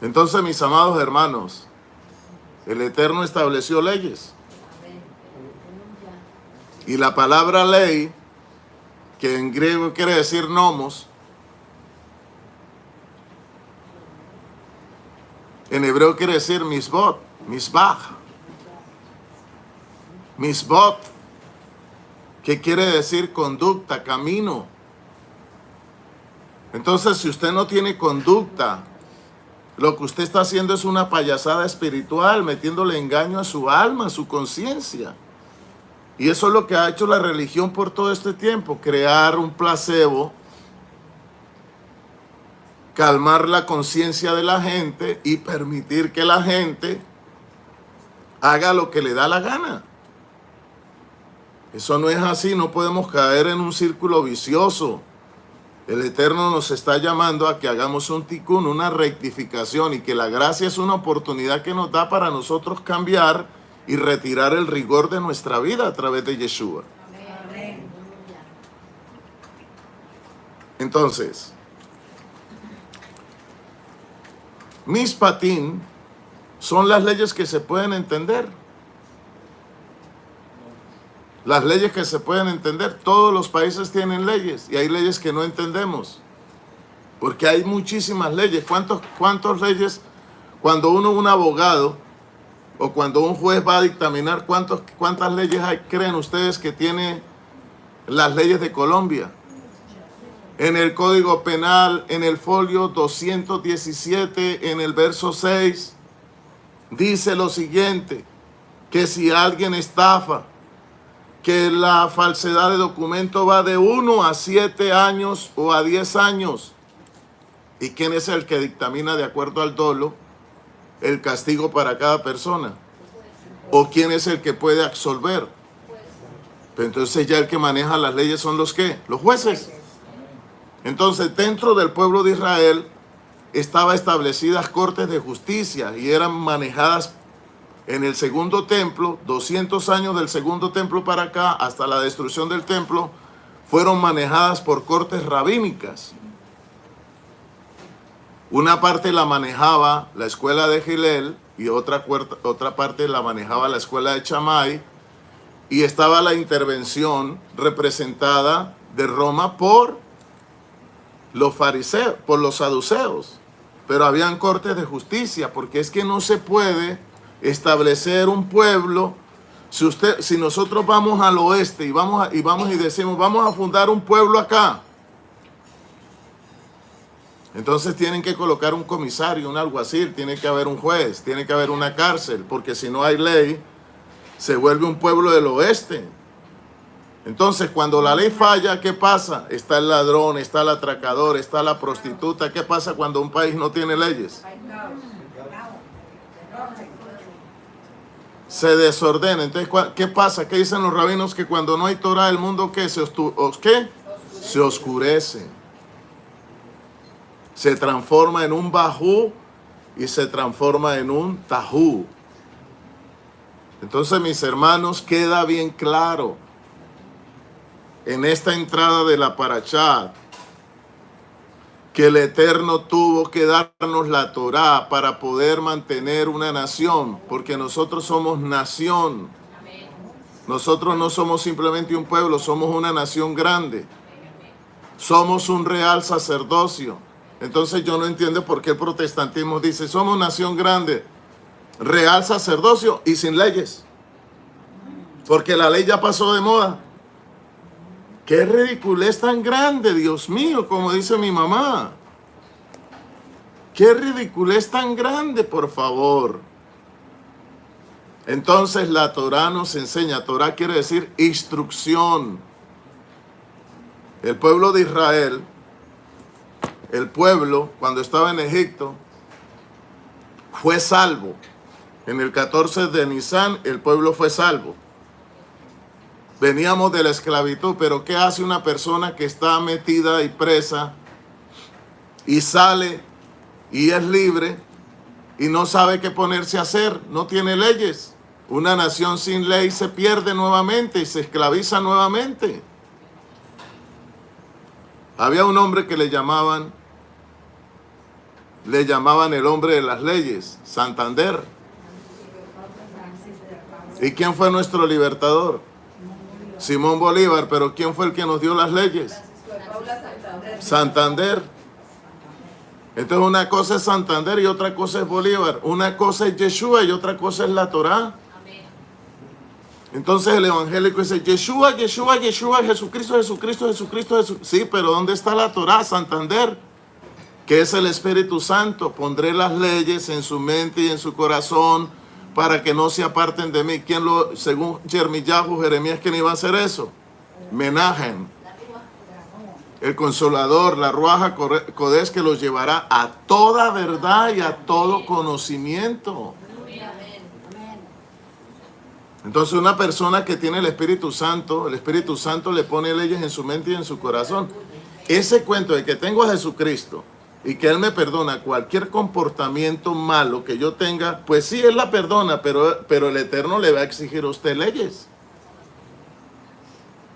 Entonces, mis amados hermanos, el Eterno estableció leyes. Y la palabra ley, que en griego quiere decir nomos, en hebreo quiere decir misbot, misbah. Misbot, que quiere decir conducta, camino. Entonces, si usted no tiene conducta, lo que usted está haciendo es una payasada espiritual, metiéndole engaño a su alma, a su conciencia. Y eso es lo que ha hecho la religión por todo este tiempo, crear un placebo, calmar la conciencia de la gente y permitir que la gente haga lo que le da la gana. Eso no es así, no podemos caer en un círculo vicioso. El Eterno nos está llamando a que hagamos un tikkun, una rectificación, y que la gracia es una oportunidad que nos da para nosotros cambiar y retirar el rigor de nuestra vida a través de Yeshua. Entonces, Mishpatim son las leyes que se pueden entender. Las leyes que se pueden entender. Todos los países tienen leyes y hay leyes que no entendemos. Porque hay muchísimas leyes. ¿Cuántas leyes? Cuando un abogado o cuando un juez va a dictaminar, ¿cuántas leyes creen ustedes que tiene las leyes de Colombia? En el Código Penal, en el folio 217, en el verso 6, dice lo siguiente, que si alguien estafa, que la falsedad de documento va de 1 a 7 años o a 10 años. ¿Y quién es el que dictamina de acuerdo al dolo el castigo para cada persona? ¿O quién es el que puede absolver? Pero entonces ya el que maneja las leyes son los ¿qué? Los jueces. Entonces dentro del pueblo de Israel estaban establecidas cortes de justicia y eran manejadas en el segundo templo, 200 años del segundo templo para acá, hasta la destrucción del templo, fueron manejadas por cortes rabínicas. Una parte la manejaba la escuela de Hillel y otra parte la manejaba la escuela de Shammai, y estaba la intervención representada de Roma por los fariseos, por los saduceos. Pero habían cortes de justicia, porque es que no se puede establecer un pueblo. Si nosotros vamos al oeste y decimos, vamos a fundar un pueblo acá, entonces tienen que colocar un comisario, un alguacil, tiene que haber un juez, tiene que haber una cárcel, porque si no hay ley, se vuelve un pueblo del oeste. Entonces, cuando la ley falla, ¿qué pasa? Está el ladrón, está el atracador, está la prostituta. ¿Qué pasa cuando un país no tiene leyes? Se desordena. Entonces, ¿qué pasa? ¿Qué dicen los rabinos? Que cuando no hay Torah, el mundo ¿qué? Se oscurece. Se transforma en un bajú y se transforma en un tajú. Entonces, mis hermanos, queda bien claro en esta entrada de la parashá que el Eterno tuvo que darnos la Torá para poder mantener una nación, porque nosotros somos nación. Nosotros no somos simplemente un pueblo, somos una nación grande. Somos un real sacerdocio. Entonces yo no entiendo por qué el protestantismo dice, somos nación grande, real sacerdocio y sin leyes. Porque la ley ya pasó de moda. ¡Qué ridiculez tan grande, Dios mío! Como dice mi mamá. ¡Qué ridiculez tan grande, por favor! Entonces la Torá nos enseña. Torá quiere decir instrucción. El pueblo de Israel, el pueblo, cuando estaba en Egipto, fue salvo. En el 14 de Nisan, el pueblo fue salvo. Veníamos de la esclavitud, pero ¿qué hace una persona que está metida y presa y sale y es libre y no sabe qué ponerse a hacer? No tiene leyes. Una nación sin ley se pierde nuevamente y se esclaviza nuevamente. Había un hombre que le llamaban el hombre de las leyes, Santander. ¿Y quién fue nuestro libertador? Simón Bolívar. Pero ¿quién fue el que nos dio las leyes? Santander. Entonces una cosa es Santander y otra cosa es Bolívar. Una cosa es Yeshua y otra cosa es la Torá. Entonces el evangélico dice, Yeshua, Yeshua, Yeshua, Jesucristo, Jesucristo, Jesucristo, Jesucristo. Sí, pero ¿dónde está la Torá? Santander, que es el Espíritu Santo. Pondré las leyes en su mente y en su corazón para que no se aparten de mí. Según Jeremías, ¿quién iba a hacer eso? Menahem, el Consolador, la Ruach HaKodesh, que los llevará a toda verdad y a todo conocimiento. Entonces una persona que tiene el Espíritu Santo le pone leyes en su mente y en su corazón. Ese cuento de que tengo a Jesucristo y que Él me perdona cualquier comportamiento malo que yo tenga, pues sí, Él la perdona, pero el Eterno le va a exigir a usted leyes.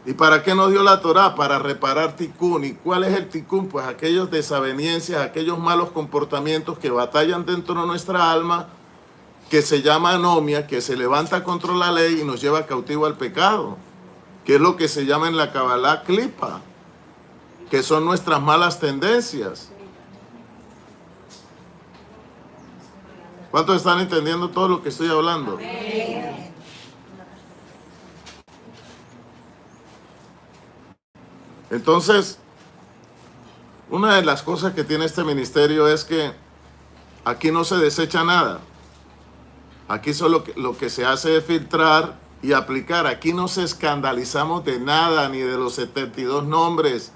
¿Y para qué nos dio la Torá? Para reparar tikkun. ¿Y cuál es el tikkun? Pues aquellos desavenencias, aquellos malos comportamientos que batallan dentro de nuestra alma, que se llama anomia, que se levanta contra la ley y nos lleva cautivo al pecado, que es lo que se llama en la Kabbalah klipa, que son nuestras malas tendencias. ¿Cuántos están entendiendo todo lo que estoy hablando? Entonces, una de las cosas que tiene este ministerio es que aquí no se desecha nada. Aquí solo lo que se hace es filtrar y aplicar. Aquí no se escandalizamos de nada, ni de los 72 nombres,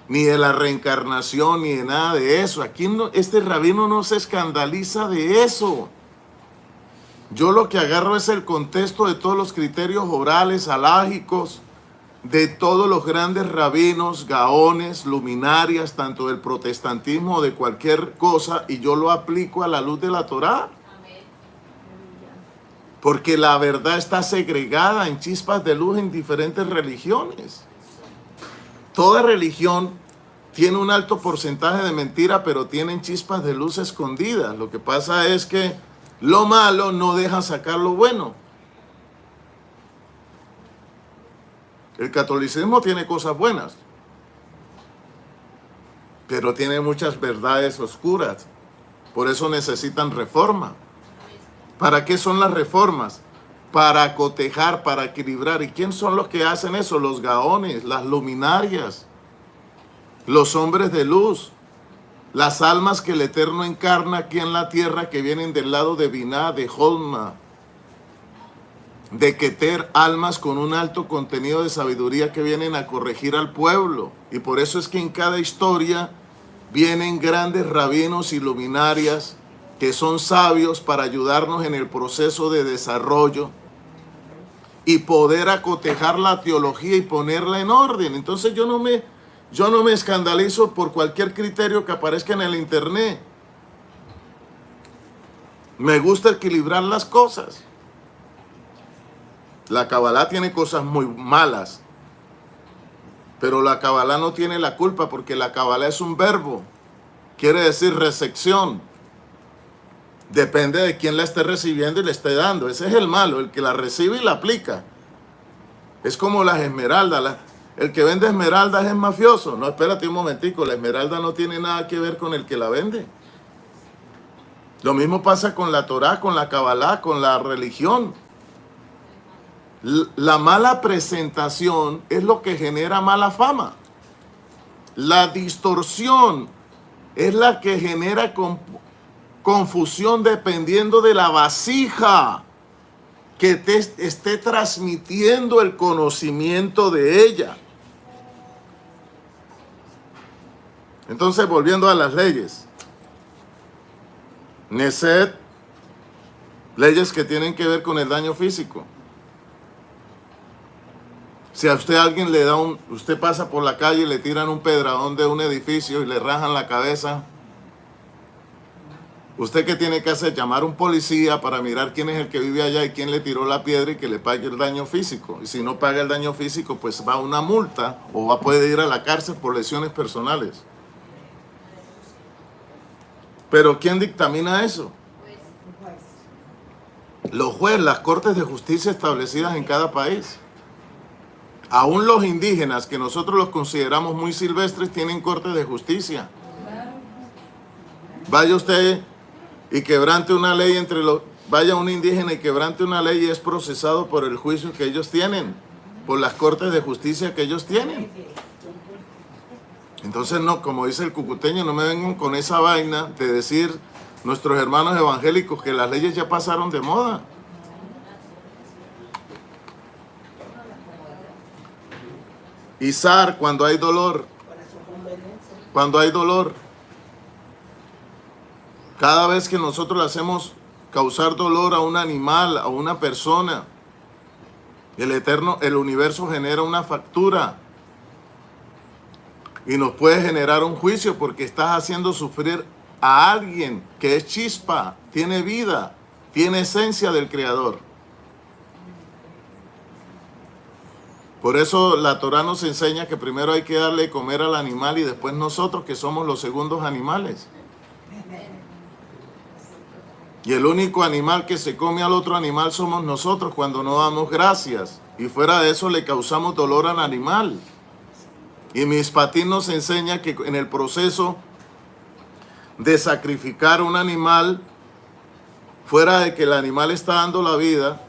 ni de la reencarnación, ni de nada de eso. Aquí no, este rabino no se escandaliza de eso. Yo lo que agarro es el contexto de todos los criterios orales, halágicos, de todos los grandes rabinos, gaones, luminarias, tanto del protestantismo o de cualquier cosa, y yo lo aplico a la luz de la Torá. Porque la verdad está segregada en chispas de luz en diferentes religiones. Toda religión tiene un alto porcentaje de mentira, pero tienen chispas de luz escondidas. Lo que pasa es que lo malo no deja sacar lo bueno. El catolicismo tiene cosas buenas, pero tiene muchas verdades oscuras. Por eso necesitan reforma. ¿Para qué son las reformas? Para cotejar, para equilibrar. ¿Y quién son los que hacen eso? Los gaones, las luminarias, los hombres de luz, las almas que el Eterno encarna aquí en la tierra, que vienen del lado de Biná, de Holma, de Keter, almas con un alto contenido de sabiduría que vienen a corregir al pueblo. Y por eso es que en cada historia vienen grandes rabinos y luminarias que son sabios para ayudarnos en el proceso de desarrollo y poder acotejar la teología y ponerla en orden. Entonces yo no me escandalizo por cualquier criterio que aparezca en el internet. Me gusta equilibrar las cosas. La Kabbalah tiene cosas muy malas, pero la Kabbalah no tiene la culpa, porque la Kabbalah es un verbo, quiere decir recepción. Depende de quién la esté recibiendo y le esté dando. Ese es el malo, el que la recibe y la aplica. Es como las esmeraldas. El que vende esmeraldas es mafioso. No, espérate un momentico, la esmeralda no tiene nada que ver con el que la vende. Lo mismo pasa con la Torá, con la Kabbalah, con la religión. La mala presentación es lo que genera mala fama. La distorsión es la que genera confusión dependiendo de la vasija que te esté transmitiendo el conocimiento de ella. Entonces, volviendo a las leyes. Neset, leyes que tienen que ver con el daño físico. Si a usted alguien le da usted pasa por la calle y le tiran un pedradón de un edificio y le rajan la cabeza, ¿usted qué tiene que hacer? Llamar a un policía para mirar quién es el que vive allá y quién le tiró la piedra y que le pague el daño físico. Y si no paga el daño físico, pues va a una multa o va a poder ir a la cárcel por lesiones personales. Pero ¿quién dictamina eso? Los jueces, las cortes de justicia establecidas en cada país. Aún los indígenas, que nosotros los consideramos muy silvestres, tienen cortes de justicia. Vaya usted y quebrante una ley vaya un indígena y quebrante una ley y es procesado por el juicio que ellos tienen, por las cortes de justicia que ellos tienen. Entonces no, como dice el cucuteño, no me vengan con esa vaina de decir nuestros hermanos evangélicos que las leyes ya pasaron de moda. Izar, cuando hay dolor, cada vez que nosotros le hacemos causar dolor a un animal, a una persona, el universo genera una factura y nos puede generar un juicio porque estás haciendo sufrir a alguien que es chispa, tiene vida, tiene esencia del Creador. Por eso la Torá nos enseña que primero hay que darle de comer al animal y después nosotros, que somos los segundos animales. Y el único animal que se come al otro animal somos nosotros cuando no damos gracias. Y fuera de eso le causamos dolor al animal. Y Mishpatim nos enseña que en el proceso de sacrificar un animal, fuera de que el animal está dando la vida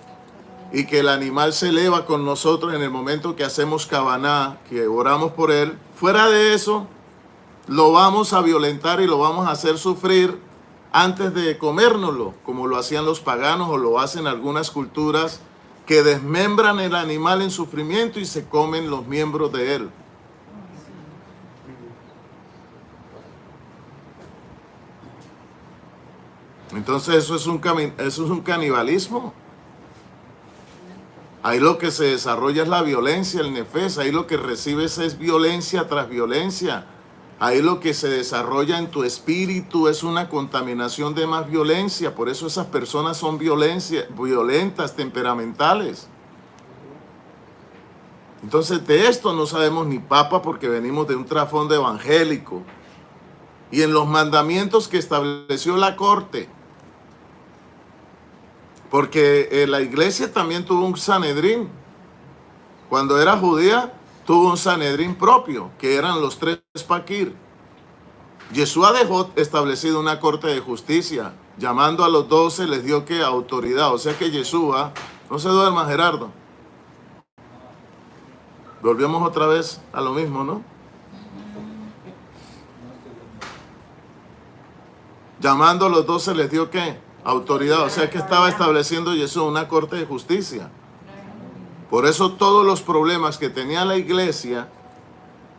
y que el animal se eleva con nosotros en el momento que hacemos Kavaná, que oramos por él, fuera de eso lo vamos a violentar y lo vamos a hacer sufrir antes de comérnoslo, como lo hacían los paganos o lo hacen algunas culturas que desmembran el animal en sufrimiento y se comen los miembros de él. Entonces eso es un canibalismo. Ahí lo que se desarrolla es la violencia, el nefes. Ahí lo que recibes es violencia tras violencia. Ahí lo que se desarrolla en tu espíritu es una contaminación de más violencia. Por eso esas personas son violentas, temperamentales. Entonces de esto no sabemos ni papa porque venimos de un trasfondo evangélico. Y en los mandamientos que estableció la corte, porque la iglesia también tuvo un Sanedrín. Cuando era judía, tuvo un Sanedrín propio, que eran los 3 paquir. Yeshua dejó establecido una corte de justicia. Llamando a los 12 les dio que autoridad. O sea que Yeshua, no se duerma Gerardo. Volvemos otra vez a lo mismo, ¿no? Llamando a los 12 les dio que autoridad. O sea que estaba estableciendo Yeshua una corte de justicia. Por eso todos los problemas que tenía la iglesia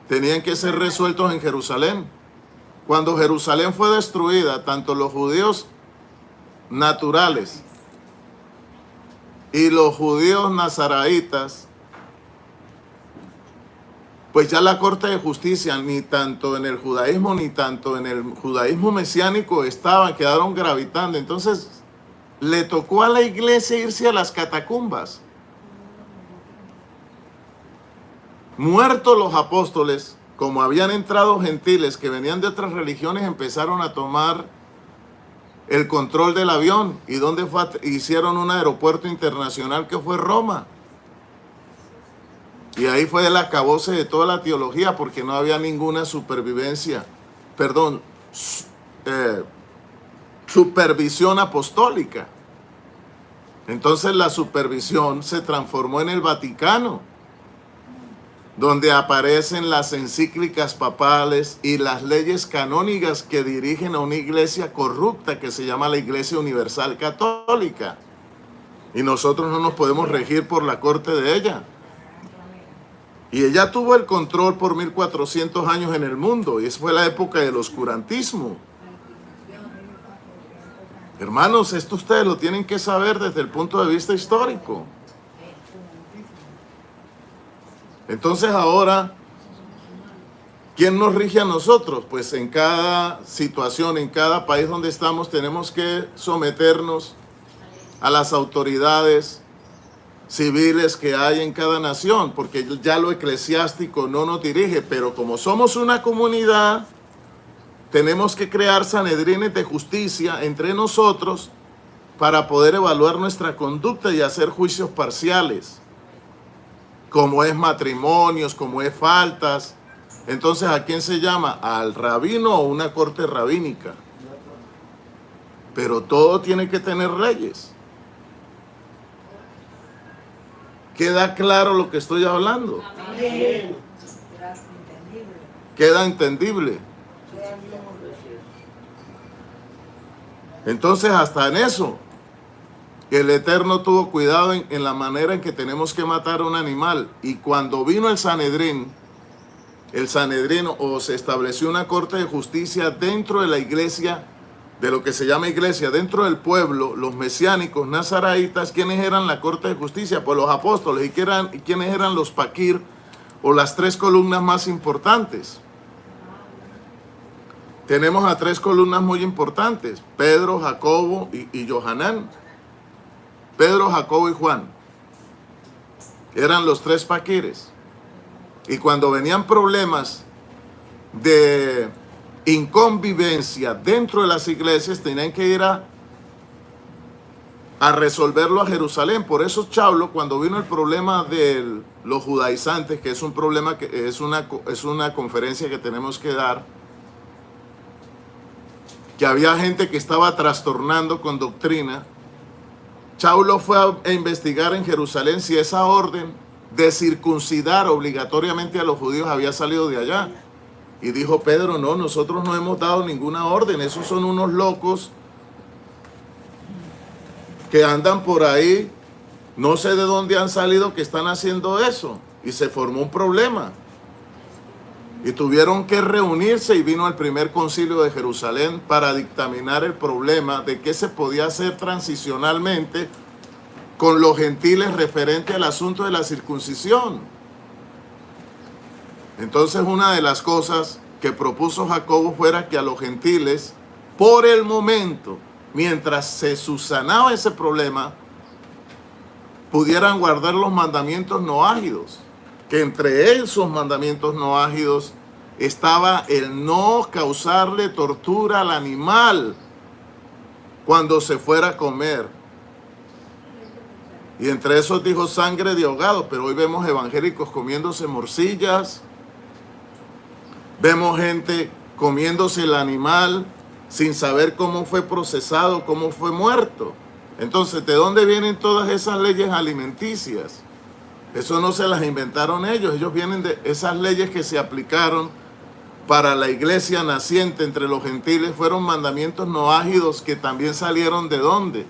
tenían que ser resueltos en Jerusalén. Cuando Jerusalén fue destruida, tanto los judíos naturales y los judíos nazaraitas, pues ya la corte de justicia, ni tanto en el judaísmo ni tanto en el judaísmo mesiánico quedaron gravitando. Entonces le tocó a la iglesia irse a las catacumbas. Muertos los apóstoles, como habían entrado gentiles que venían de otras religiones, empezaron a tomar el control del avión. ¿Y dónde fue? Hicieron un aeropuerto internacional que fue Roma. Y ahí fue el acabose de toda la teología, porque no había ninguna supervisión apostólica. Entonces la supervisión se transformó en el Vaticano, donde aparecen las encíclicas papales y las leyes canónicas que dirigen a una iglesia corrupta que se llama la Iglesia Universal Católica. Y nosotros no nos podemos regir por la corte de ella. Y ella tuvo el control por 1400 años en el mundo, y esa fue la época del oscurantismo. Hermanos, esto ustedes lo tienen que saber desde el punto de vista histórico. Entonces ahora, ¿quién nos rige a nosotros? Pues en cada situación, en cada país donde estamos, tenemos que someternos a las autoridades civiles que hay en cada nación, porque ya lo eclesiástico no nos dirige, pero como somos una comunidad, tenemos que crear sanedrines de justicia entre nosotros para poder evaluar nuestra conducta y hacer juicios parciales, como es matrimonios, como es faltas. Entonces, ¿a quién se llama? ¿Al rabino o una corte rabínica? Pero todo tiene que tener leyes. ¿Queda claro lo que estoy hablando? Amén. ¿Queda entendible? Entonces, hasta en eso, el Eterno tuvo cuidado en la manera en que tenemos que matar a un animal. Y cuando vino el Sanedrín o se estableció una corte de justicia dentro de la iglesia, de lo que se llama iglesia, dentro del pueblo, los mesiánicos nazaraitas, ¿quiénes eran la corte de justicia? Pues los apóstoles. ¿Y quiénes eran los paquir o las 3 columnas más importantes? Tenemos a 3 columnas muy importantes: Pedro, Jacobo y Johanán. Pedro, Jacobo y Juan eran los 3 paquires. Y cuando venían problemas de inconvivencia dentro de las iglesias, tenían que ir a resolverlo a Jerusalén. Por eso Chaulo, cuando vino el problema de los judaizantes, que es un problema que es una conferencia que tenemos que dar, que había gente que estaba trastornando con doctrina, Chaulo fue a investigar en Jerusalén si esa orden de circuncidar obligatoriamente a los judíos había salido de allá. Y dijo Pedro: no, nosotros no hemos dado ninguna orden, esos son unos locos que andan por ahí, no sé de dónde han salido, que están haciendo eso. Y se formó un problema. Y tuvieron que reunirse y vino el primer concilio de Jerusalén para dictaminar el problema de qué se podía hacer transicionalmente con los gentiles referente al asunto de la circuncisión. Entonces, una de las cosas que propuso Jacobo fuera que a los gentiles, por el momento, mientras se subsanaba ese problema, pudieran guardar los mandamientos noágidos, que entre esos mandamientos noágidos estaba el no causarle tortura al animal cuando se fuera a comer. Y entre esos dijo sangre de ahogado, pero hoy vemos evangélicos comiéndose morcillas, vemos gente comiéndose el animal sin saber cómo fue procesado, cómo fue muerto. Entonces, ¿de dónde vienen todas esas leyes alimenticias? Eso no se las inventaron ellos vienen de esas leyes que se aplicaron para la iglesia naciente entre los gentiles, fueron mandamientos noágidos que también salieron ¿de dónde?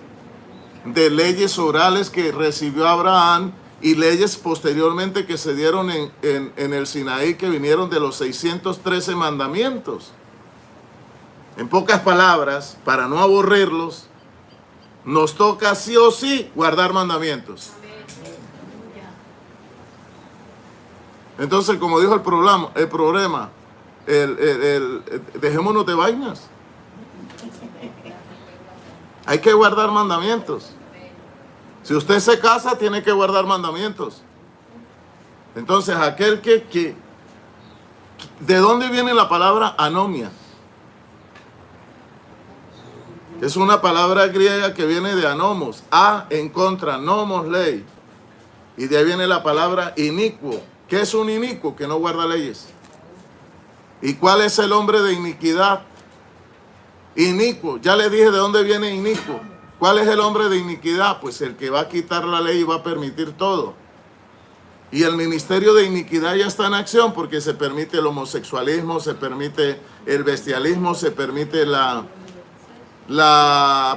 De leyes orales que recibió Abraham y leyes posteriormente que se dieron en el Sinaí, que vinieron de los 613 mandamientos. En pocas palabras, para no aburrirlos, nos toca sí o sí guardar mandamientos. Entonces, como dijo el problema, dejémonos de vainas. Hay que guardar mandamientos. Si usted se casa, tiene que guardar mandamientos. Entonces, aquel que ¿de dónde viene la palabra anomia? Es una palabra griega que viene de anomos, a en contra, nomos ley. Y de ahí viene la palabra inicuo. ¿Qué es un inicuo? Que no guarda leyes. ¿Y cuál es el hombre de iniquidad? Inicuo. Ya le dije de dónde viene inicuo. ¿Cuál es el hombre de iniquidad? Pues el que va a quitar la ley y va a permitir todo. Y el ministerio de iniquidad ya está en acción porque se permite el homosexualismo, se permite el bestialismo, se permite la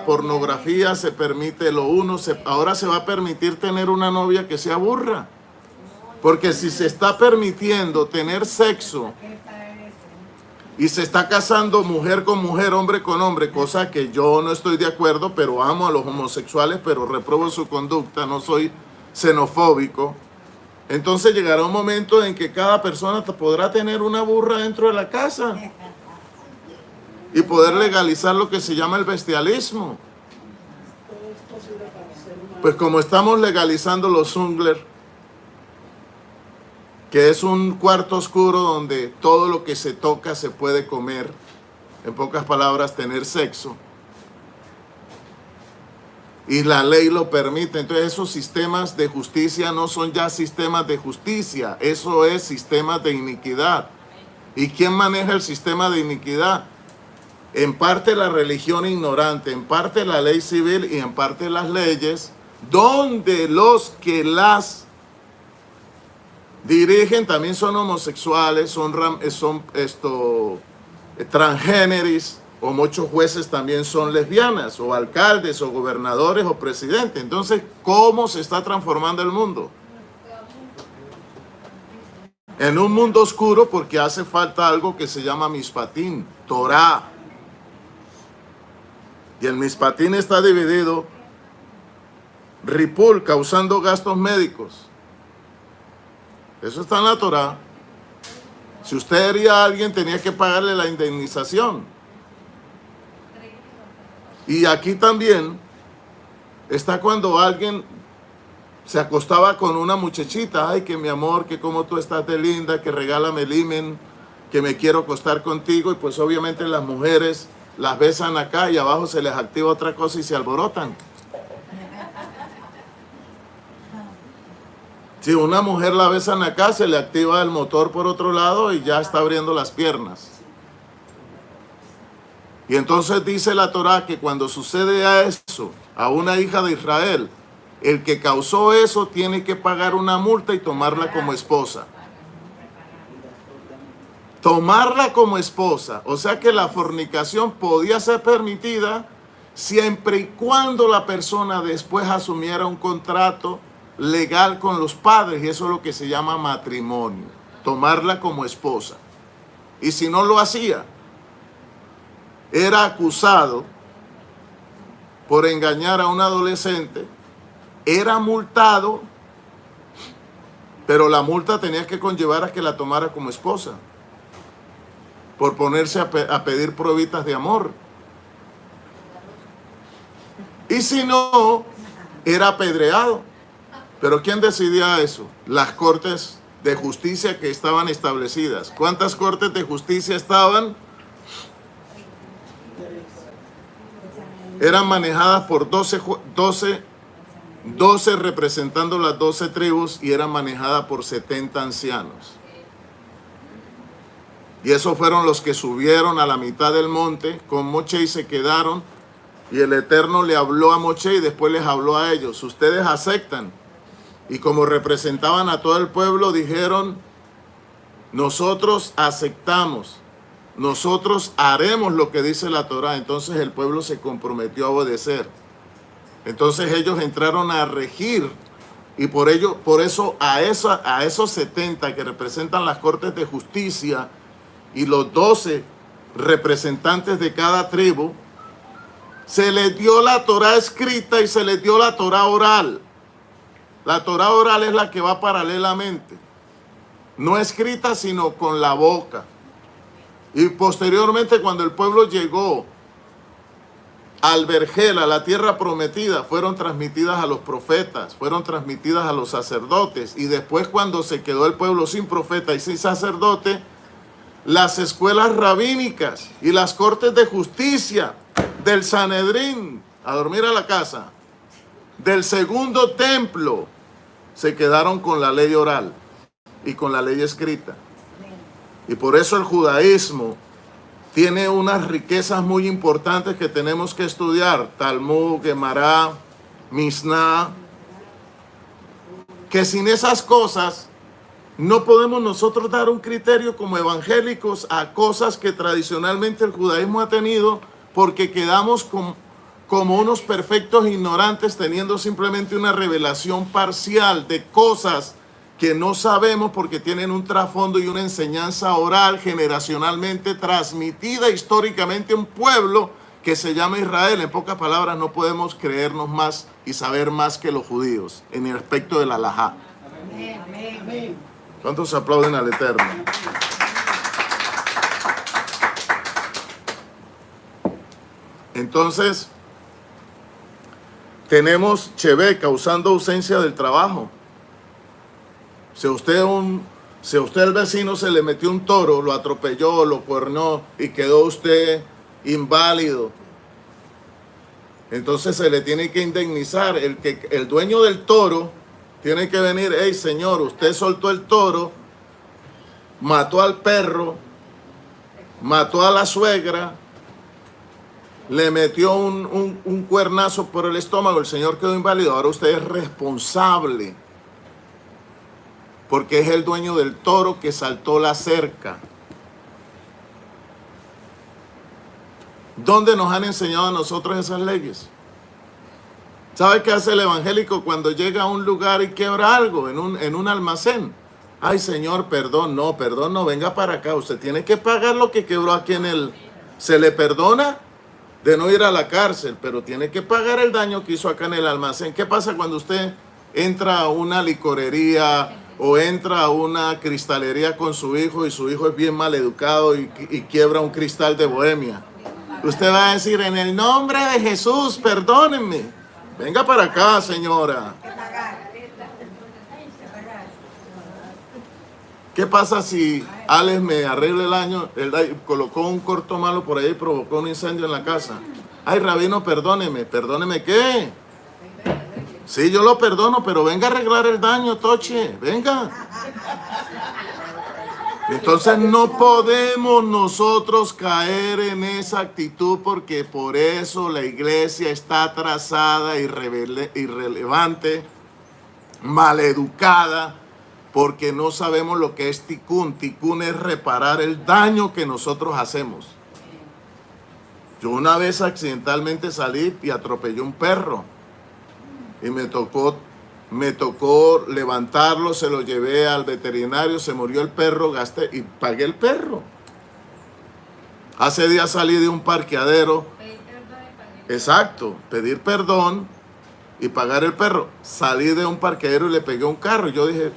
pornografía, se permite lo uno. Ahora se va a permitir tener una novia que sea burra. Porque si se está permitiendo tener sexo y se está casando mujer con mujer, hombre con hombre, cosa que yo no estoy de acuerdo, pero amo a los homosexuales, pero reprobo su conducta, no soy xenofóbico. Entonces llegará un momento en que cada persona podrá tener una burra dentro de la casa y poder legalizar lo que se llama el bestialismo. Pues como estamos legalizando los Zungler, que es un cuarto oscuro donde todo lo que se toca se puede comer, en pocas palabras, tener sexo, y la ley lo permite. Entonces esos sistemas de justicia no son ya sistemas de justicia, eso es sistemas de iniquidad. ¿Y quién maneja el sistema de iniquidad? En parte la religión ignorante, en parte la ley civil y en parte las leyes, donde los que las dirigen también son homosexuales, son transgéneris, o muchos jueces también son lesbianas, o alcaldes, o gobernadores, o presidentes. Entonces, ¿cómo se está transformando el mundo? En un mundo oscuro, porque hace falta algo que se llama Mishpatim, Torah. Y el Mishpatim está dividido, Ripul, causando gastos médicos. Eso está en la Torah. Si usted hería a alguien, tenía que pagarle la indemnización. Y aquí también está cuando alguien se acostaba con una muchachita. Ay, que mi amor, que como tú estás de linda, que regálame el himen, que me quiero acostar contigo. Y pues obviamente las mujeres las besan acá y abajo se les activa otra cosa y se alborotan. Si una mujer la besan acá, se le activa el motor por otro lado y ya está abriendo las piernas. Y entonces dice la Torah que cuando sucede a eso, a una hija de Israel, el que causó eso tiene que pagar una multa y tomarla como esposa. Tomarla como esposa. O sea que la fornicación podía ser permitida siempre y cuando la persona después asumiera un contrato legal con los padres, y eso es lo que se llama matrimonio, tomarla como esposa. y si no lo hacía, era acusado por engañar a un adolescente, era multado, pero la multa tenía que conllevar a que la tomara como esposa, por ponerse a pedir pruebitas de amor. Y si no, era apedreado. Pero ¿quién decidía eso? Las cortes de justicia que estaban establecidas. ¿Cuántas cortes de justicia estaban? Eran manejadas por 12 representando las 12 tribus y eran manejadas por 70 ancianos. Y esos fueron los que subieron a la mitad del monte con Moche y se quedaron. Y el Eterno le habló a Moche y después les habló a ellos. Ustedes aceptan. Y como representaban a todo el pueblo, dijeron, nosotros aceptamos. Nosotros haremos lo que dice la Torá. Entonces el pueblo se comprometió a obedecer. Entonces ellos entraron a regir. Y por eso a esos 70 que representan las cortes de justicia y los 12 representantes de cada tribu, se les dio la Torá escrita y se les dio la Torá oral. La Torá oral es la que va paralelamente, no escrita sino con la boca. Y posteriormente, cuando el pueblo llegó al Vergel, a la tierra prometida, fueron transmitidas a los profetas, fueron transmitidas a los sacerdotes. Y después, cuando se quedó el pueblo sin profeta y sin sacerdote, las escuelas rabínicas y las cortes de justicia del Sanedrín, a dormir a la casa, del segundo templo, se quedaron con la ley oral y con la ley escrita. Y por eso el judaísmo tiene unas riquezas muy importantes que tenemos que estudiar. Talmud, Gemara, Mishnah. Que sin esas cosas no podemos nosotros dar un criterio como evangélicos a cosas que tradicionalmente el judaísmo ha tenido, porque quedamos como unos perfectos ignorantes teniendo simplemente una revelación parcial de cosas que no sabemos porque tienen un trasfondo y una enseñanza oral generacionalmente transmitida históricamente a un pueblo que se llama Israel. En pocas palabras, no podemos creernos más y saber más que los judíos en el aspecto de la halajá. ¿Cuántos aplauden al Eterno? Entonces, tenemos Chevé causando ausencia del trabajo. Si usted el vecino se le metió un toro, lo atropelló, lo cuernó y quedó usted inválido, entonces se le tiene que indemnizar. El dueño del toro tiene que venir, hey señor, usted soltó el toro, mató al perro, mató a la suegra, le metió un cuernazo por el estómago, el señor quedó inválido, ahora usted es responsable, porque es el dueño del toro que saltó la cerca. ¿Dónde nos han enseñado a nosotros esas leyes? ¿Sabe qué hace el evangélico cuando llega a un lugar y quiebra algo en un almacén? Ay, señor, perdón, no, venga para acá. Usted tiene que pagar lo que quebró aquí en el... Se le perdona de no ir a la cárcel, pero tiene que pagar el daño que hizo acá en el almacén. ¿Qué pasa cuando usted entra a una licorería o entra a una cristalería con su hijo y su hijo es bien mal educado y quiebra un cristal de Bohemia? Usted va a decir, en el nombre de Jesús, perdónenme. Venga para acá, señora. ¿Qué pasa si Alex me arregla el año, colocó un corto malo por ahí y provocó un incendio en la casa? Ay, rabino, perdóneme. ¿Perdóneme qué? Sí, yo lo perdono, pero venga a arreglar el daño, Toche. Venga. Entonces no podemos nosotros caer en esa actitud, porque por eso la iglesia está atrasada, irrelevante, maleducada, porque no sabemos lo que es tikkun. Tikkun es reparar el daño que nosotros hacemos. Yo una vez accidentalmente salí y atropellé un perro y me tocó levantarlo, se lo llevé al veterinario, se murió el perro, gasté y pagué el perro. Hace días salí de un parqueadero. Exacto, pedir perdón y pagar el perro. Salí de un parqueadero y le pegué un carro. Yo dije,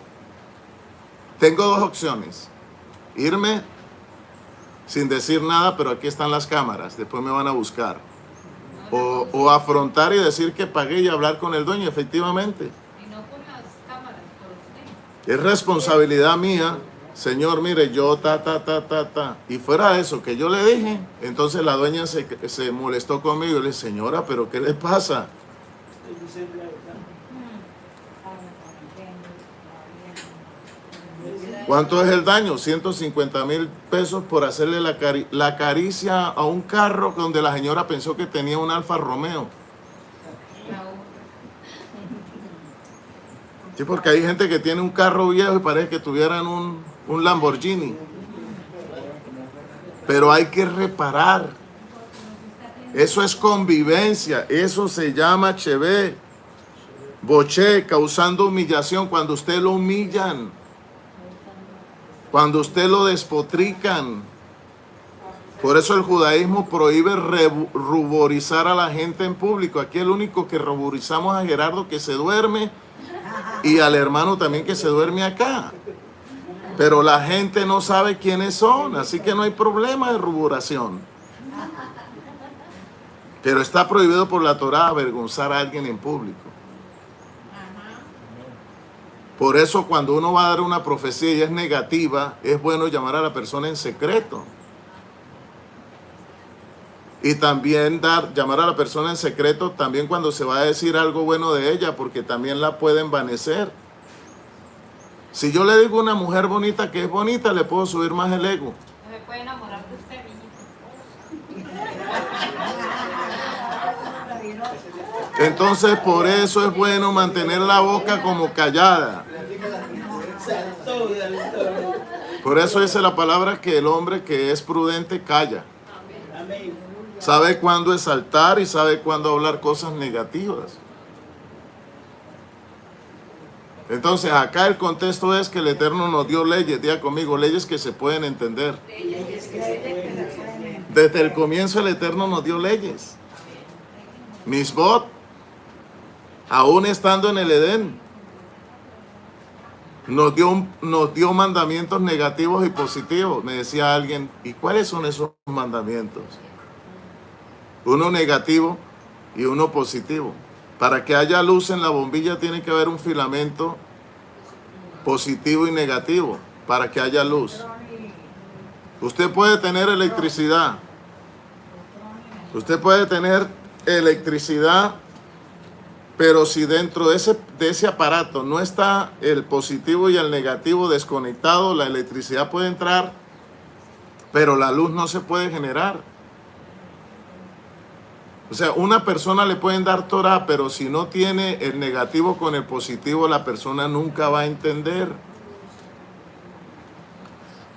tengo dos opciones. Irme sin decir nada, pero aquí están las cámaras, después me van a buscar. O afrontar y decir que pagué y hablar con el dueño, efectivamente. Y no con las cámaras, por usted. Es responsabilidad mía, señor, mire, yo Y fuera de eso, que yo le dije, entonces la dueña se molestó conmigo. Y le dije, señora, ¿pero qué le pasa? ¿Cuánto es el daño? 150,000 pesos por hacerle la caricia a un carro donde la señora pensó que tenía un Alfa Romeo. Sí, porque hay gente que tiene un carro viejo y parece que tuvieran un Lamborghini. Pero hay que reparar. Eso es convivencia. Eso se llama chevé. Boché, causando humillación. Cuando usted lo humillan. Cuando usted lo despotrican. Por eso el judaísmo prohíbe ruborizar a la gente en público. Aquí el único que ruborizamos a Gerardo que se duerme y al hermano también que se duerme acá. Pero la gente no sabe quiénes son, así que no hay problema de ruboración. Pero está prohibido por la Torá avergonzar a alguien en público. Por eso cuando uno va a dar una profecía y es negativa, es bueno llamar a la persona en secreto. Y también llamar a la persona en secreto también cuando se va a decir algo bueno de ella, porque también la puede envanecer. Si yo le digo a una mujer bonita que es bonita, le puedo subir más el ego. Me puede enamorar de usted, niñito. Entonces por eso es bueno mantener la boca como callada. Por eso dice la palabra que el hombre que es prudente calla. Sabe cuándo exaltar y sabe cuándo hablar cosas negativas. Entonces acá el contexto es que el Eterno nos dio leyes, diga conmigo, leyes que se pueden entender. Desde el comienzo el Eterno nos dio leyes. Misbot, aún estando en el Edén, nos dio mandamientos negativos y positivos. Me decía alguien, ¿y cuáles son esos mandamientos? Uno negativo y uno positivo. Para que haya luz en la bombilla tiene que haber un filamento positivo y negativo para que haya luz. Usted puede tener electricidad. Usted puede tener electricidad, pero si dentro de ese aparato no está el positivo y el negativo desconectado, la electricidad puede entrar, pero la luz no se puede generar. O sea, una persona le pueden dar Torah, pero si no tiene el negativo con el positivo, la persona nunca va a entender.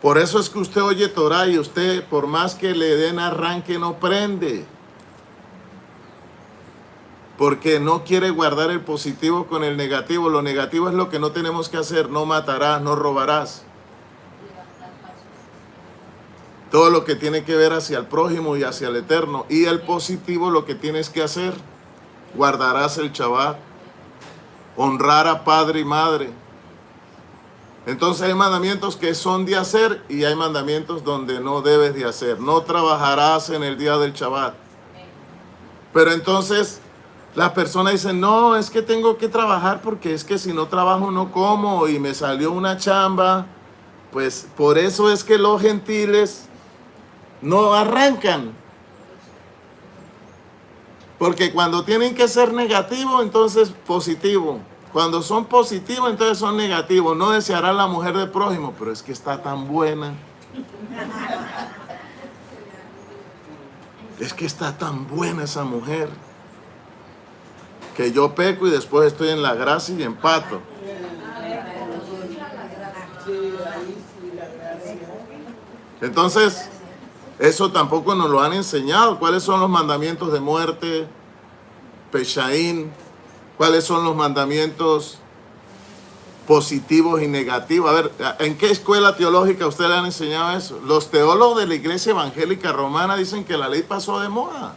Por eso es que usted oye Torah y usted, por más que le den arranque, no prende. Porque no quiere guardar el positivo con el negativo. Lo negativo es lo que no tenemos que hacer. No matarás, no robarás. Todo lo que tiene que ver hacia el prójimo y hacia el Eterno. Y el positivo, lo que tienes que hacer, guardarás el Shabbat, honrar a padre y madre. Entonces hay mandamientos que son de hacer y hay mandamientos donde no debes de hacer. No trabajarás en el día del Shabbat. Pero entonces las personas dicen, no, es que tengo que trabajar porque es que si no trabajo no como y me salió una chamba. Pues por eso es que los gentiles no arrancan. Porque cuando tienen que ser negativo, entonces positivo. Cuando son positivos, entonces son negativos. No deseará la mujer del prójimo, pero es que está tan buena. Es que está tan buena esa mujer. Que yo peco y después estoy en la gracia y empato. Entonces, eso tampoco nos lo han enseñado. ¿Cuáles son los mandamientos de muerte? Peshaín. ¿Cuáles son los mandamientos positivos y negativos. A ver, ¿en qué escuela teológica usted le han enseñado eso? Los teólogos de la Iglesia Evangélica Romana dicen que la ley pasó de moda.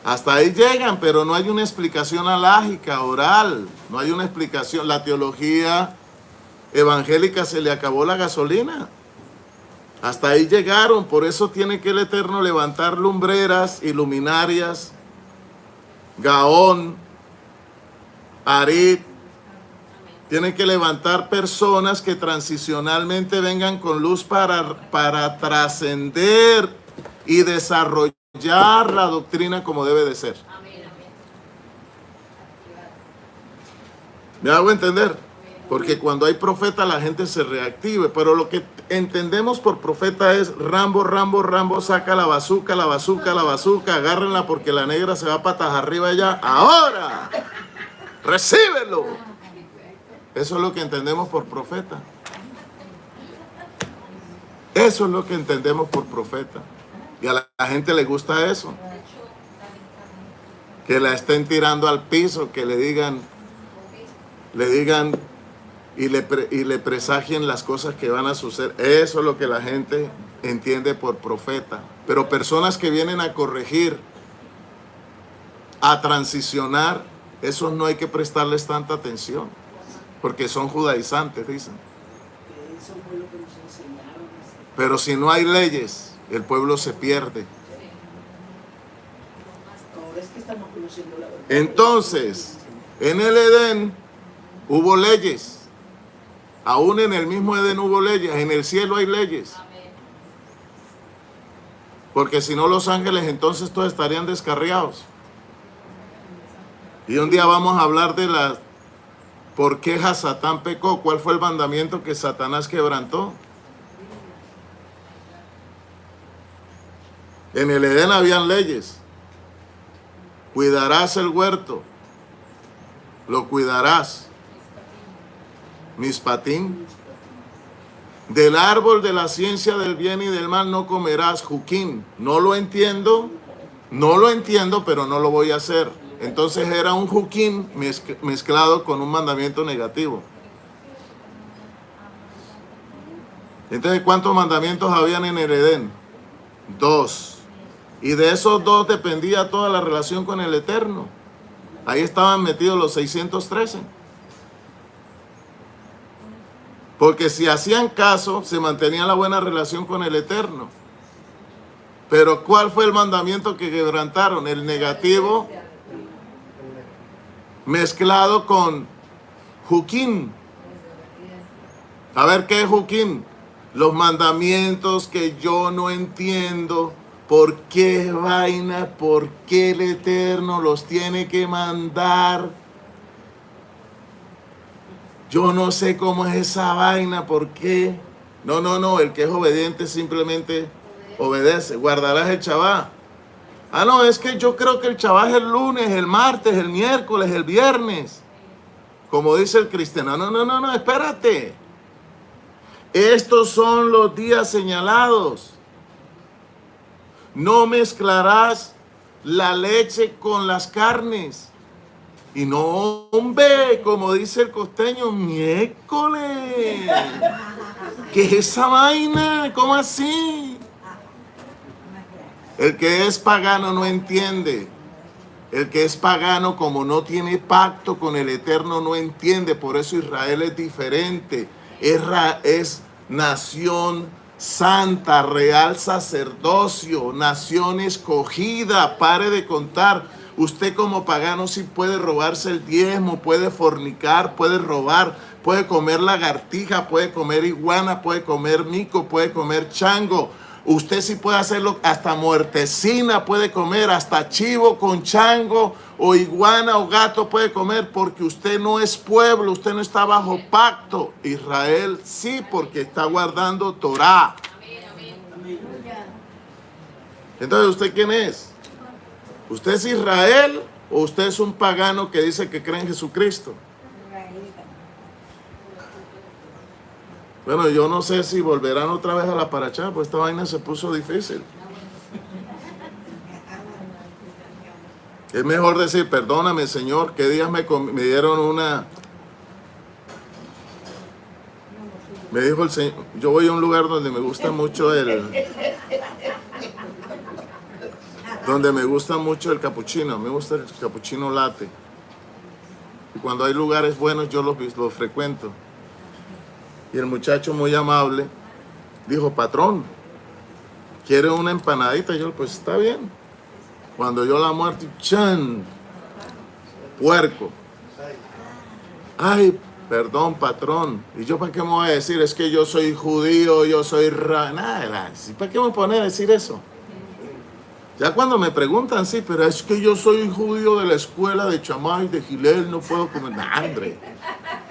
Hasta ahí llegan, pero no hay una explicación alágica, oral. No hay una explicación. La teología evangélica se le acabó la gasolina. Hasta ahí llegaron. Por eso tiene que el Eterno levantar lumbreras y luminarias, Gaón, Arit. Tiene que levantar personas que transicionalmente vengan con luz para trascender y desarrollar la doctrina como debe de ser. ¿Me hago entender? Porque cuando hay profeta la gente se reactive, pero lo que entendemos por profeta es Rambo, Rambo, Rambo, saca la bazuca, la bazuca, la bazuca, agárrenla porque la negra se va patas arriba allá. ¡Ahora! ¡Recíbelo! Eso es lo que entendemos por profeta. Eso es lo que entendemos por profeta. Y a la gente le gusta eso. Que la estén tirando al piso, que le digan y le presagien las cosas que van a suceder. Eso es lo que la gente entiende por profeta. Pero personas que vienen a corregir, a transicionar, esos no hay que prestarles tanta atención. Porque son judaizantes, dicen. Pero si no hay leyes, el pueblo se pierde. Entonces, en el Edén hubo leyes. Aún en el mismo Edén hubo leyes. En el cielo hay leyes. Porque si no, los ángeles entonces todos estarían descarriados. Y un día vamos a hablar de por qué Satán pecó. ¿Cuál fue el mandamiento que Satanás quebrantó? En el Edén habían leyes. Cuidarás el huerto. Lo cuidarás. Mispatín. Del árbol de la ciencia del bien y del mal no comerás. Juquín. No lo entiendo, pero no lo voy a hacer. Entonces era un juquín mezclado con un mandamiento negativo. Entonces, ¿cuántos mandamientos habían en el Edén? 2. Y de esos 2 dependía toda la relación con el Eterno. Ahí estaban metidos los 613. Porque si hacían caso, se mantenía la buena relación con el Eterno. Pero ¿cuál fue el mandamiento que quebrantaron? El negativo mezclado con Juquín. A ver, ¿qué es Juquín? Los mandamientos que yo no entiendo. ¿Por qué vaina? ¿Por qué el Eterno los tiene que mandar? Yo no sé cómo es esa vaina. ¿Por qué? No. El que es obediente simplemente obedece. Guardarás el Shabbat. Ah, no, es que yo creo que el Shabbat es el lunes, el martes, el miércoles, el viernes. Como dice el cristiano. No, espérate. Estos son los días señalados. No mezclarás la leche con las carnes. Y no, hombre, como dice el costeño, miércoles. ¿Qué es esa vaina? ¿Cómo así? El que es pagano no entiende. El que es pagano, como no tiene pacto con el Eterno, no entiende. Por eso Israel es diferente. Es nación santa, real sacerdocio, nación escogida. Pare de contar. Usted como pagano sí puede robarse el diezmo, puede fornicar, puede robar, puede comer lagartija, puede comer iguana, puede comer mico, puede comer chango. Usted sí puede hacerlo, hasta muertecina puede comer, hasta chivo con chango o iguana o gato puede comer, porque usted no es pueblo, usted no está bajo pacto. Israel sí, porque está guardando Torah. Entonces, ¿usted quién es? ¿Usted es Israel o usted es un pagano que dice que cree en Jesucristo? Bueno, yo no sé si volverán otra vez a la parachá, pues esta vaina se puso difícil. Es mejor decir, perdóname, Señor, que días me dieron una... Me dijo el Señor, yo voy a un lugar donde me gusta mucho el capuchino, me gusta el capuchino latte. Y cuando hay lugares buenos yo los frecuento. Y el muchacho muy amable dijo, patrón, ¿quiere una empanadita? Y yo, pues está bien. Cuando yo la muerte, ¡chan! Puerco. Ay, perdón, patrón. ¿Y yo para qué me voy a decir? Es que yo soy judío, yo soy nada. ¿Para qué me pone a decir eso? Ya cuando me preguntan, sí, pero es que yo soy judío de la escuela de Chamay, de Gilel, no puedo comer. ¡Nah, hombre!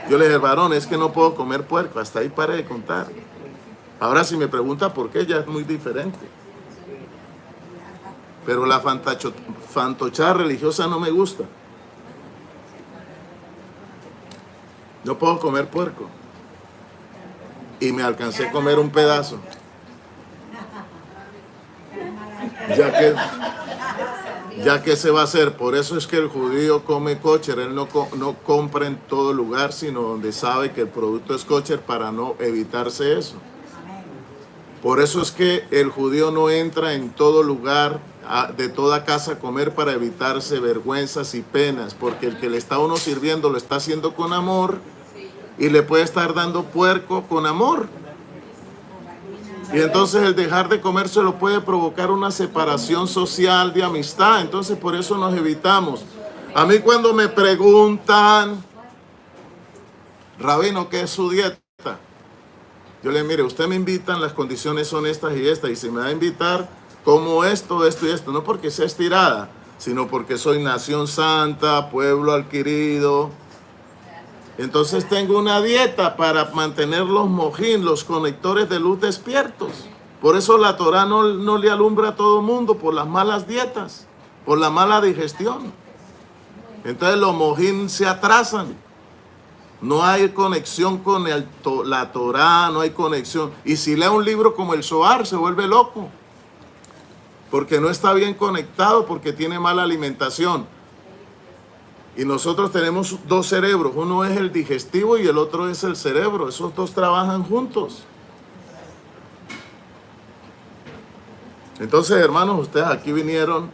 Yo le dije, varón, es que no puedo comer puerco. Hasta ahí paré de contar. Ahora si me pregunta por qué, ya es muy diferente. Pero la fantochada religiosa no me gusta. No puedo comer puerco. Y me alcancé a comer un pedazo. Ya que se va a hacer. Por eso es que el judío come kosher. Él no compra en todo lugar, sino donde sabe que el producto es kosher para no evitarse eso. Por eso es que el judío no entra en todo lugar, de toda casa a comer para evitarse vergüenzas y penas, porque el que le está a uno sirviendo lo está haciendo con amor y le puede estar dando puerco con amor. Y entonces el dejar de comérselo puede provocar una separación social de amistad. Entonces por eso nos evitamos. A mí cuando me preguntan, rabino, ¿qué es su dieta? Yo le digo, mire, usted me invitan, las condiciones son estas y estas, y si me va a invitar, como esto y esto, no porque sea estirada, sino porque soy nación santa, pueblo adquirido. Entonces tengo una dieta para mantener los mojín, los conectores de luz despiertos. Por eso la Torah no le alumbra a todo el mundo, por las malas dietas, por la mala digestión. Entonces los mojín se atrasan. No hay conexión con la Torah, no hay conexión. Y si lee un libro como el Zohar, se vuelve loco. Porque no está bien conectado, porque tiene mala alimentación. Y nosotros tenemos dos cerebros. Uno es el digestivo y el otro es el cerebro. Esos dos trabajan juntos. Entonces, hermanos, ustedes aquí vinieron.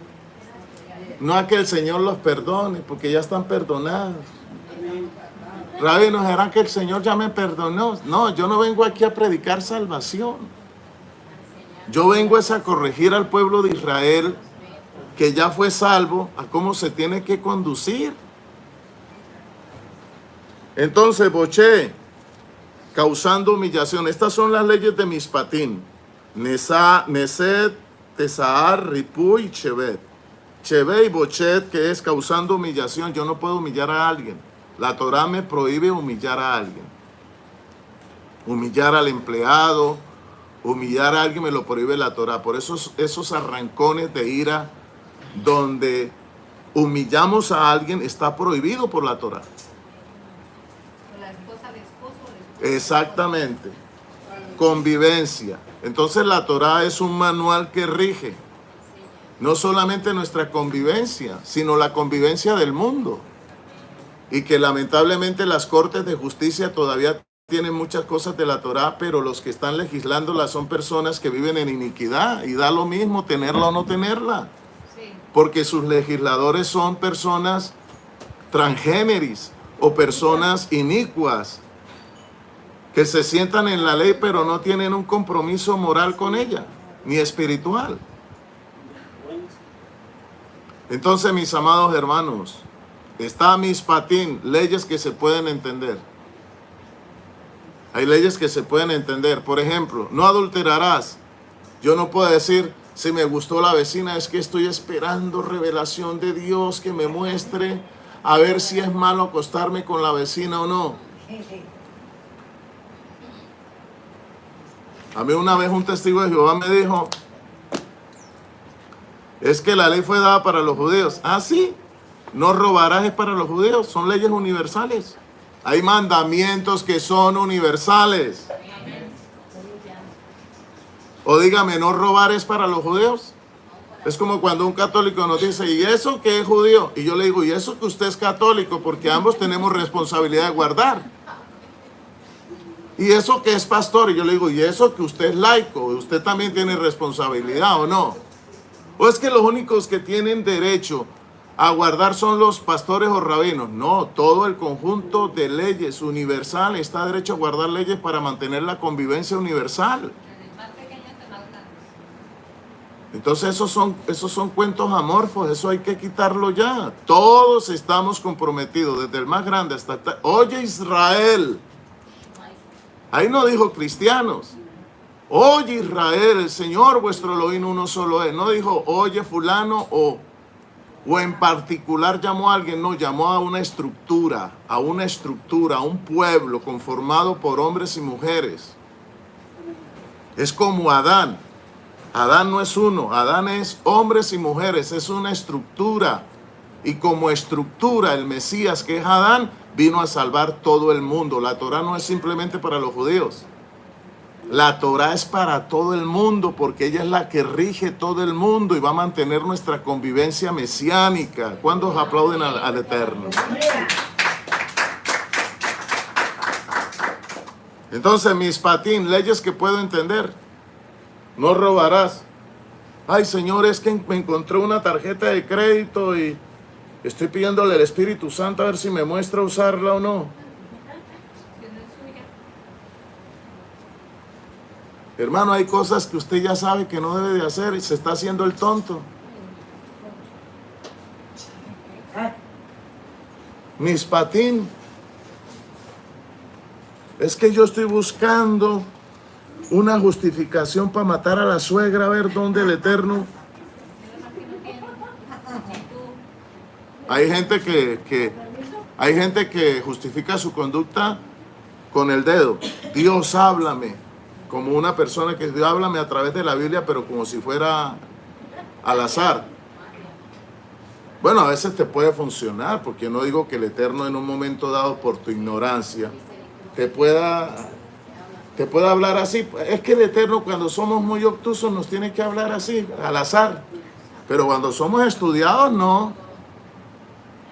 No a que el Señor los perdone, porque ya están perdonados. Rabbi, ¿no será que el Señor ya me perdonó? No, yo no vengo aquí a predicar salvación. Yo vengo a corregir al pueblo de Israel que ya fue salvo a cómo se tiene que conducir. Entonces, boché, causando humillación. Estas son las leyes de Mishpatim. Nesed, Tesaar, Ripu y Chevet. Chevet y Bochet, que es causando humillación. Yo no puedo humillar a alguien. La Torah me prohíbe humillar a alguien. Humillar al empleado, humillar a alguien me lo prohíbe la Torah. Por eso esos arrancones de ira donde humillamos a alguien está prohibido por la Torah. La esposa al esposo. Exactamente. Convivencia. Entonces la Torah es un manual que rige no solamente nuestra convivencia, sino la convivencia del mundo. Y que lamentablemente las cortes de justicia todavía tienen muchas cosas de la Torah, pero los que están legislándola son personas que viven en iniquidad y da lo mismo tenerla o no tenerla. Sí. Porque sus legisladores son personas transgéneris o personas inicuas que se sientan en la ley pero no tienen un compromiso moral con ella, ni espiritual. Entonces, mis amados hermanos, está Mishpatim, leyes que se pueden entender. Hay leyes que se pueden entender. Por ejemplo, no adulterarás. Yo no puedo decir, si me gustó la vecina, es que estoy esperando revelación de Dios que me muestre a ver si es malo acostarme con la vecina o no. A mí una vez un testigo de Jehová me dijo, es que la ley fue dada para los judíos. Ah, sí. No robarás es para los judíos, son leyes universales. Hay mandamientos que son universales. O dígame, ¿no robar es para los judíos? Es como cuando un católico nos dice, ¿y eso que es judío? Y yo le digo, ¿y eso que usted es católico? Porque ambos tenemos responsabilidad de guardar. ¿Y eso que es pastor? Y yo le digo, ¿y eso que usted es laico? ¿Usted también tiene responsabilidad o no? ¿O es que los únicos que tienen derecho a guardar son los pastores o rabinos? No, todo el conjunto de leyes universal está derecho a guardar leyes para mantener la convivencia universal. Desde el más pequeño hasta el más grande. Entonces esos son cuentos amorfos, eso hay que quitarlo ya. Todos estamos comprometidos, desde el más grande hasta... Oye Israel, ahí no dijo cristianos. Oye Israel, el Señor vuestro Elohim uno solo es. No dijo, oye fulano o en particular llamó a alguien, no, llamó a una estructura, a un pueblo conformado por hombres y mujeres. Es como Adán. Adán no es uno, Adán es hombres y mujeres, es una estructura. Y como estructura, el Mesías, que es Adán, vino a salvar todo el mundo. La Torah no es simplemente para los judíos. La Torah es para todo el mundo, porque ella es la que rige todo el mundo y va a mantener nuestra convivencia mesiánica. ¿Cuántos aplauden al Eterno? Entonces, mis patín, leyes que puedo entender. No robarás. Ay, Señor, es que me encontré una tarjeta de crédito y estoy pidiéndole al Espíritu Santo a ver si me muestra usarla o no. Que no es suya. Hermano, hay cosas que usted ya sabe que no debe de hacer y se está haciendo el tonto. Mis patín, es que yo estoy buscando una justificación para matar a la suegra, a ver dónde el Eterno. Hay gente que justifica su conducta con el dedo. Dios, háblame. Como una persona que Dios, háblame a través de la Biblia, pero como si fuera al azar. Bueno, a veces te puede funcionar, porque yo no digo que el Eterno en un momento dado, por tu ignorancia, te pueda hablar así. Es que el Eterno, cuando somos muy obtusos, nos tiene que hablar así, al azar. Pero cuando somos estudiados, no.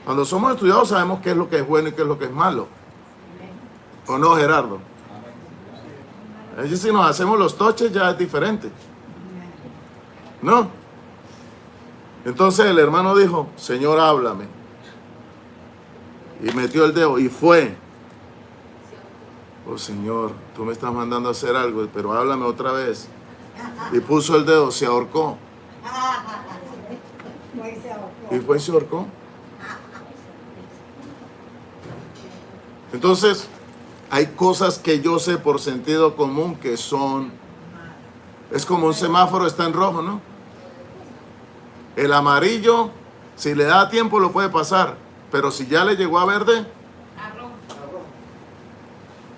Cuando somos estudiados sabemos qué es lo que es bueno y qué es lo que es malo. ¿O no, Gerardo? Si nos hacemos los toches ya es diferente. ¿No? Entonces el hermano dijo, Señor, háblame. Y metió el dedo y fue. Oh, Señor, tú me estás mandando a hacer algo, pero háblame otra vez. Y puso el dedo, se ahorcó. Y fue y se ahorcó. Entonces, hay cosas que yo sé por sentido común que son... Es como un semáforo, está en rojo, ¿no? El amarillo, si le da tiempo lo puede pasar, pero si ya le llegó a verde...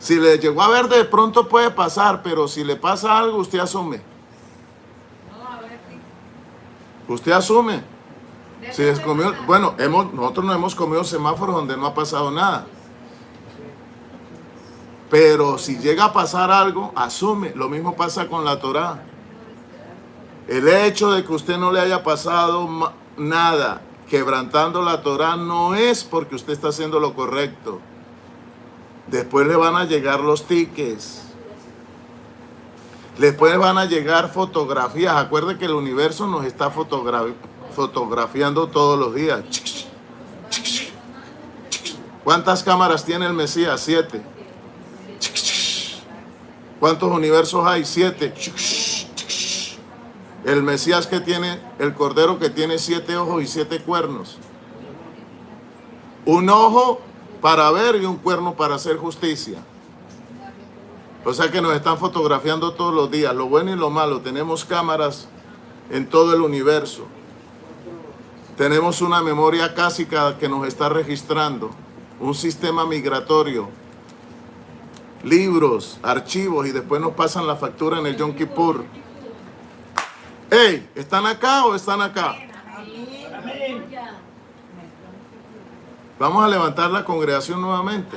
Si le llegó a verde, de pronto puede pasar, pero si le pasa algo, usted asume. No, a ver, sí. Usted asume. Si les comió, bueno, nosotros no hemos comido semáforos donde no ha pasado nada. Pero si llega a pasar algo, asume. Lo mismo pasa con la Torah. El hecho de que usted no le haya pasado nada quebrantando la Torah no es porque usted está haciendo lo correcto. Después le van a llegar los tickets. Después van a llegar fotografías. Acuerde que el universo nos está fotografiando todos los días. ¿Cuántas cámaras tiene el Mesías? 7. ¿Cuántos universos hay? 7. El Mesías que tiene, el Cordero que tiene 7 ojos y 7 cuernos. Un ojo para ver y un cuerno para hacer justicia. O sea que nos están fotografiando todos los días, lo bueno y lo malo. Tenemos cámaras en todo el universo. Tenemos una memoria cásica que nos está registrando, un sistema migratorio, libros, archivos, y después nos pasan la factura en el Yom Kippur. ¡Ey! ¿Están acá o están acá? Vamos a levantar la congregación nuevamente.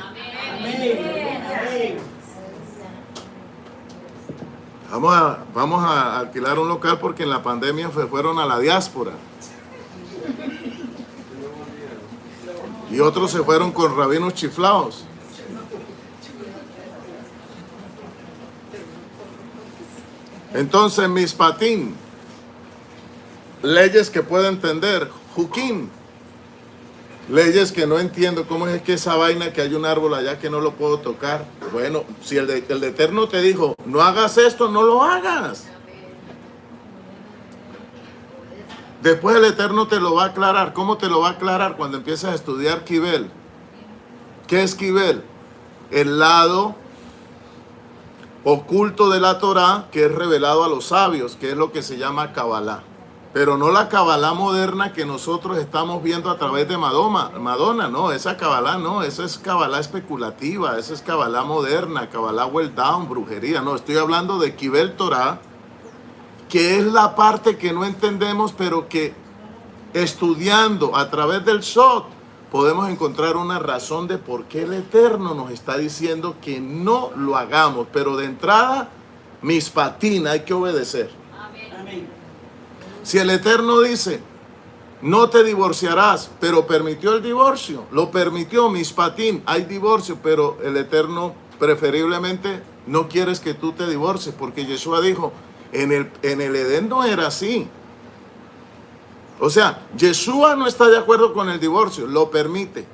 Vamos a alquilar un local porque en la pandemia fueron a la diáspora. Y otros se fueron con rabinos chiflados. Entonces, Mishpatim, leyes que puedo entender. Jukim, leyes que no entiendo. ¿Cómo es que esa vaina que hay un árbol allá que no lo puedo tocar? Bueno, si el Eterno te dijo, no hagas esto, no lo hagas. Después el Eterno te lo va a aclarar. ¿Cómo te lo va a aclarar? Cuando empiezas a estudiar Kibel. ¿Qué es Kibel? El lado oculto de la Torá que es revelado a los sabios, que es lo que se llama Kabbalah. Pero no la Kabbalah moderna que nosotros estamos viendo a través de Madonna, no, esa Kabbalah no, esa es Kabbalah especulativa, esa es Kabbalah moderna, Kabbalah well down, brujería, no, estoy hablando de Kibel Torah, que es la parte que no entendemos, pero que estudiando a través del Sot podemos encontrar una razón de por qué el Eterno nos está diciendo que no lo hagamos, pero de entrada, Mishpatim, hay que obedecer. Amén. Si el Eterno dice, no te divorciarás, pero permitió el divorcio, lo permitió, Mishpatim, hay divorcio, pero el Eterno preferiblemente no quieres que tú te divorcies, porque Yeshua dijo, en el Edén no era así. O sea, Yeshua no está de acuerdo con el divorcio, lo permite.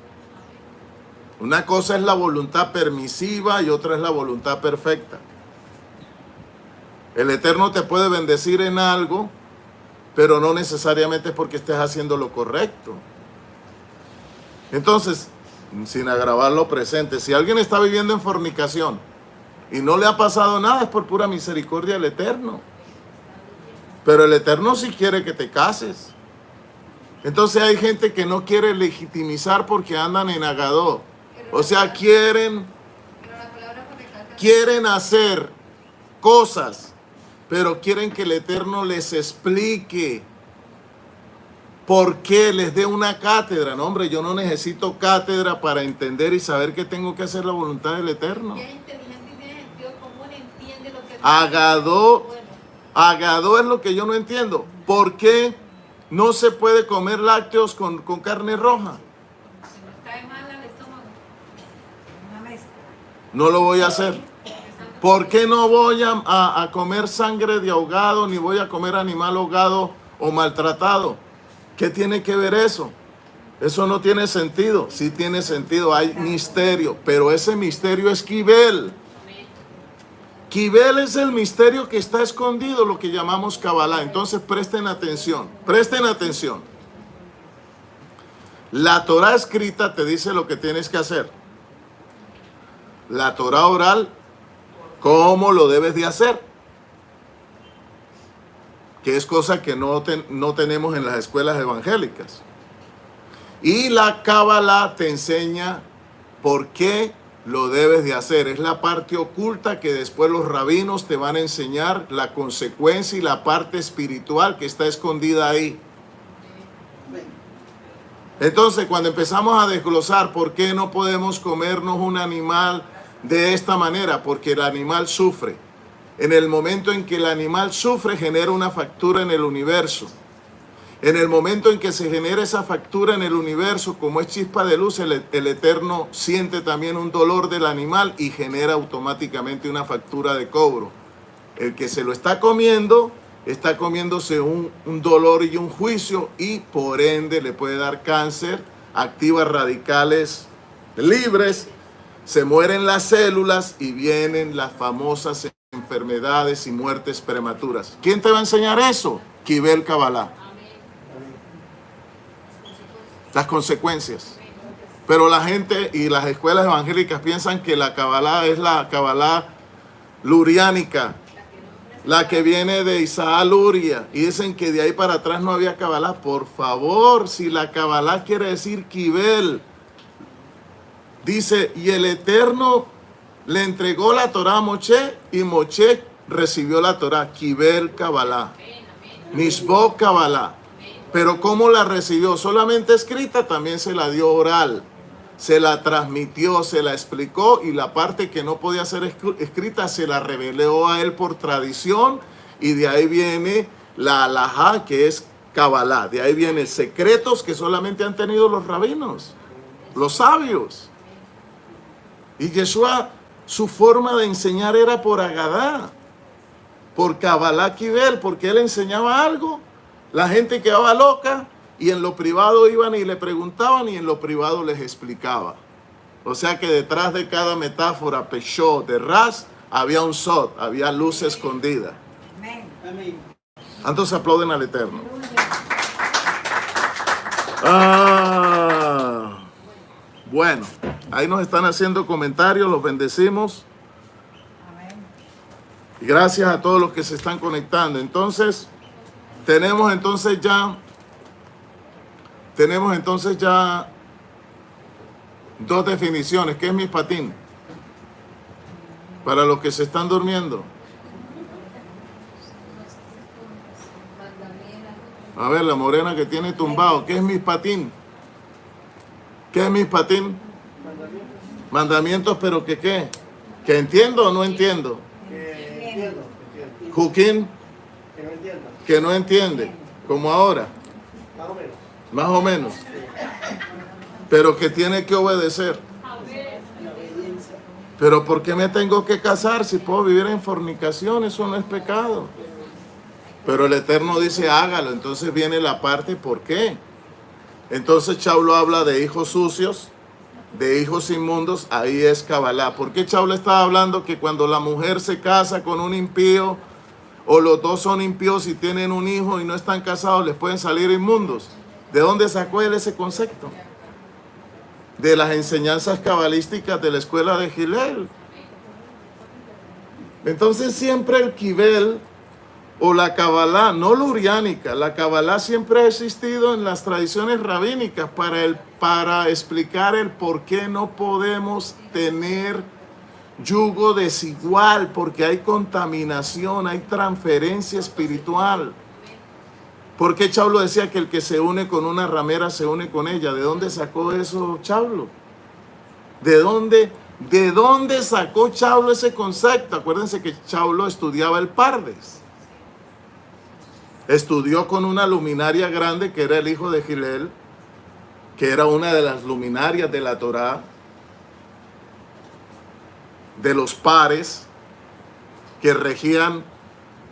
Una cosa es la voluntad permisiva y otra es la voluntad perfecta. El Eterno te puede bendecir en algo, pero no necesariamente es porque estés haciendo lo correcto. Entonces, sin agravar lo presente, si alguien está viviendo en fornicación y no le ha pasado nada, es por pura misericordia del Eterno. Pero el Eterno sí quiere que te cases. Entonces hay gente que no quiere legitimizar porque andan en agadó. O sea, quieren hacer cosas, pero quieren que el Eterno les explique por qué, les dé una cátedra. No, hombre, yo no necesito cátedra para entender y saber que tengo que hacer la voluntad del Eterno. Agadó es lo que yo no entiendo. ¿Por qué no se puede comer lácteos con carne roja? No lo voy a hacer. ¿Por qué no voy a comer sangre de ahogado, ni voy a comer animal ahogado o maltratado? ¿Qué tiene que ver eso? Eso no tiene sentido. Sí tiene sentido, hay misterio, pero ese misterio es Kibel. Kibel es el misterio que está escondido, lo que llamamos Kabbalah. Entonces presten atención, presten atención. La Torah escrita te dice lo que tienes que hacer. La Torah oral, ¿cómo lo debes de hacer? Que es cosa que no tenemos en las escuelas evangélicas. Y la Kabbalah te enseña por qué lo debes de hacer. Es la parte oculta que después los rabinos te van a enseñar, la consecuencia y la parte espiritual que está escondida ahí. Entonces, cuando empezamos a desglosar por qué no podemos comernos un animal de esta manera, porque el animal sufre. En el momento en que el animal sufre, genera una factura en el universo. En el momento en que se genera esa factura en el universo, como es chispa de luz, el Eterno siente también un dolor del animal y genera automáticamente una factura de cobro. El que se lo está comiéndose un dolor y un juicio, y por ende le puede dar cáncer, activa radicales libres, se mueren las células y vienen las famosas enfermedades y muertes prematuras. ¿Quién te va a enseñar eso? Kibel Kabbalah. Las consecuencias. Pero la gente y las escuelas evangélicas piensan que la Kabbalah es la Kabbalah luriánica, la que viene de Isaac Luria, y dicen que de ahí para atrás no había Kabbalah. Por favor, si la Kabbalah quiere decir Kibel, dice, y el Eterno le entregó la Torah a Moshe, y Moshe recibió la Torah. Kibel Kabbalah, Mishbot Kabbalah. Pero ¿cómo la recibió? Solamente escrita, también se la dio oral. se la transmitió, se la explicó, y la parte que no podía ser escrita se la reveló a él por tradición, y de ahí viene la alajá, que es Kabbalah. De ahí vienen secretos que solamente han tenido los rabinos, los sabios. Y Yeshua, su forma de enseñar era por Agadá, por Kabbalah Kibel, porque él enseñaba algo, la gente quedaba loca, y en lo privado iban y le preguntaban, y en lo privado les explicaba. O sea que detrás de cada metáfora, peshó, de ras, había un sod, había luz escondida. Entonces aplauden al Eterno. Bueno, ahí nos están haciendo comentarios, los bendecimos. Y gracias a todos los que se están conectando. Entonces, tenemos entonces ya dos definiciones. ¿Qué es mispatín? Para los que se están durmiendo. A ver, la morena que tiene tumbado. ¿Qué es mispatín? ¿Qué es mispatín? Mandamientos, pero que ¿qué? ¿Que entiendo o no entiendo? Que entiendo. Juquín, Que no entiendo. que no entiende. Como ahora. Más o menos. Más o menos. Pero que tiene que obedecer. La obediencia. Pero ¿por qué me tengo que casar si puedo vivir en fornicación? Eso no es pecado. Pero el Eterno dice hágalo. Entonces viene la parte ¿por qué? Entonces Chaulo habla de hijos sucios, de hijos inmundos. Ahí es Kabbalah. ¿Por qué Chaulo estaba hablando que cuando la mujer se casa con un impío, o los dos son impíos y tienen un hijo y no están casados, les pueden salir inmundos? ¿De dónde sacó él ese concepto? De las enseñanzas cabalísticas de la escuela de Hillel. Entonces siempre el Kibel o la Kabbalah, no luriánica, la Kabbalah siempre ha existido en las tradiciones rabínicas para explicar el por qué no podemos tener yugo desigual, porque hay contaminación, hay transferencia espiritual. ¿Por qué Chaulo decía que el que se une con una ramera se une con ella? ¿De dónde sacó eso Chaulo? ¿De dónde sacó Chaulo ese concepto? Acuérdense que Chaulo estudiaba el Pardes. Estudió con una luminaria grande que era el hijo de Hillel, que era una de las luminarias de la Torá, de los pares que regían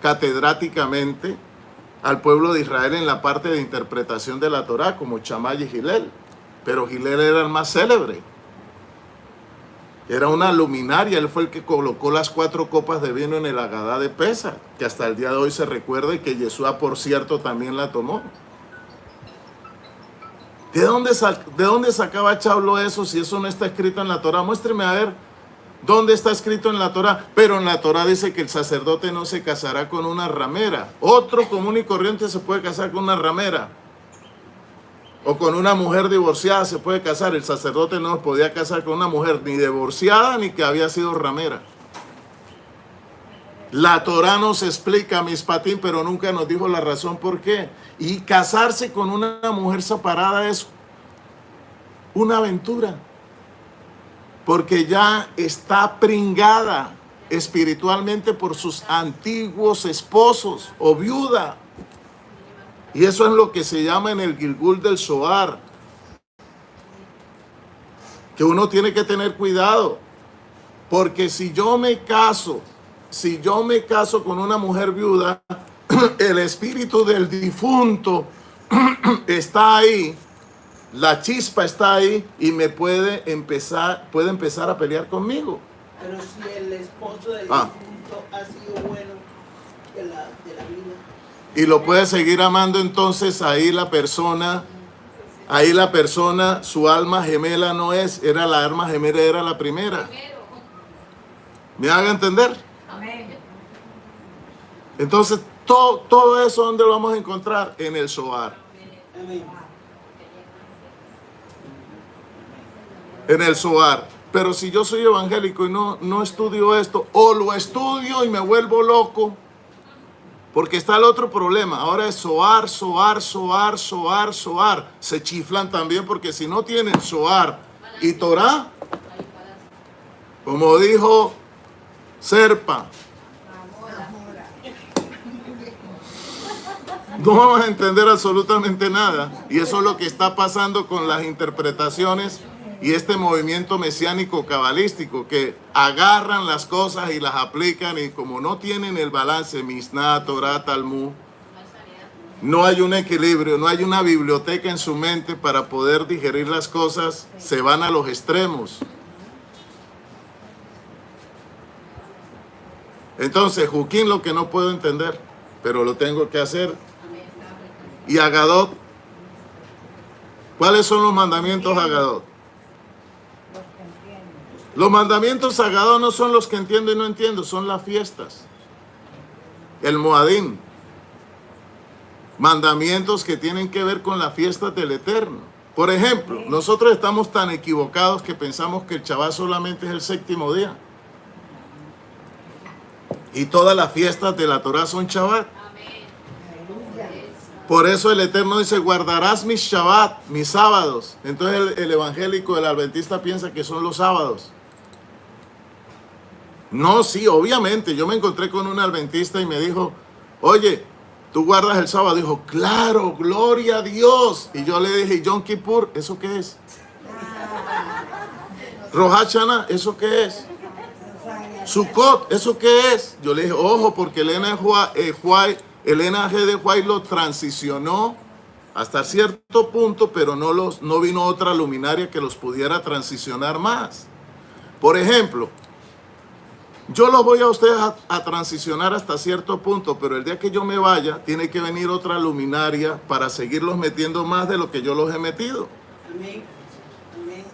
catedráticamente al pueblo de Israel en la parte de interpretación de la Torá, como Chamay y Hillel. Pero Hillel era el más célebre. Era una luminaria, él fue el que colocó las 4 copas de vino en el Agadá de Pesa, que hasta el día de hoy se recuerda, y que Yeshua, por cierto, también la tomó. ¿De dónde sacaba Chaulo eso si eso no está escrito en la Torá? Muéstreme a ver dónde está escrito en la Torá. Pero en la Torá dice que el sacerdote no se casará con una ramera. Otro común y corriente se puede casar con una ramera. O con una mujer divorciada se puede casar. El sacerdote no podía casar con una mujer ni divorciada ni que había sido ramera. La Torá nos explica, mispatín, pero nunca nos dijo la razón por qué. Y casarse con una mujer separada es una aventura, porque ya está pringada espiritualmente por sus antiguos esposos o viuda. Y eso es lo que se llama en el Gilgul del Zohar, que uno tiene que tener cuidado, porque si yo me caso con una mujer viuda, el espíritu del difunto está ahí, la chispa está ahí, y me puede empezar a pelear conmigo. Pero si el esposo del difunto ha sido bueno de la vida. Y lo puede seguir amando, entonces ahí la persona, su alma gemela no es, era la alma gemela, era la primera. ¿Me haga entender? Amén. Entonces, todo eso, ¿dónde lo vamos a encontrar? En el Zohar. Amén. En el Zohar. Pero si yo soy evangélico y no estudio esto, o lo estudio y me vuelvo loco, porque está el otro problema. Ahora es Zohar. Se chiflan también, porque si no tienen Zohar y Torah. Como dijo Serpa, no vamos a entender absolutamente nada. Y eso es lo que está pasando con las interpretaciones y este movimiento mesiánico cabalístico, que agarran las cosas y las aplican, y como no tienen el balance, Mishnah, Torah, Talmud, no hay un equilibrio, no hay una biblioteca en su mente para poder digerir las cosas, se van a los extremos. Entonces, Juquín, lo que no puedo entender, pero lo tengo que hacer. Y Agadot, ¿cuáles son los mandamientos Agadot? Los mandamientos Agadot no son los que entiendo y no entiendo, son las fiestas. El Moadín. Mandamientos que tienen que ver con las fiestas del Eterno. Por ejemplo, nosotros estamos tan equivocados que pensamos que el Shabbat solamente es el séptimo día. Y todas las fiestas de la Torah son Shabbat. Por eso el Eterno dice, guardarás mis Shabbat, mis sábados. Entonces el evangélico, el adventista piensa que son los sábados. No, sí, obviamente. Yo me encontré con un adventista y me dijo, oye, ¿tú guardas el sábado? Dijo, claro, gloria a Dios. Y yo le dije, Yom Kippur, ¿eso qué es? Rosh Hashanah, ¿eso qué es? Sukkot, ¿eso qué es? Yo le dije, ojo, porque Elena G. de White lo transicionó hasta cierto punto, pero no vino otra luminaria que los pudiera transicionar más. Por ejemplo, yo los voy a ustedes a transicionar hasta cierto punto, pero el día que yo me vaya, tiene que venir otra luminaria para seguirlos metiendo más de lo que yo los he metido. Amén. Amén.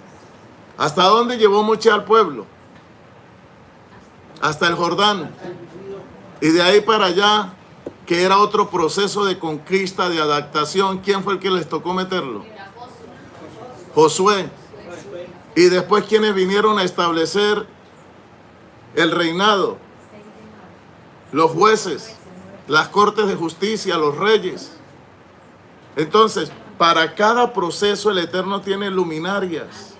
¿Hasta dónde llevó Moche al pueblo? Hasta el Jordán. Y de ahí para allá, que era otro proceso de conquista, de adaptación. ¿Quién fue el que les tocó meterlo? Josué. Y después, ¿quiénes vinieron a establecer el reinado? Los jueces, las cortes de justicia, los reyes. Entonces, para cada proceso el Eterno tiene luminarias.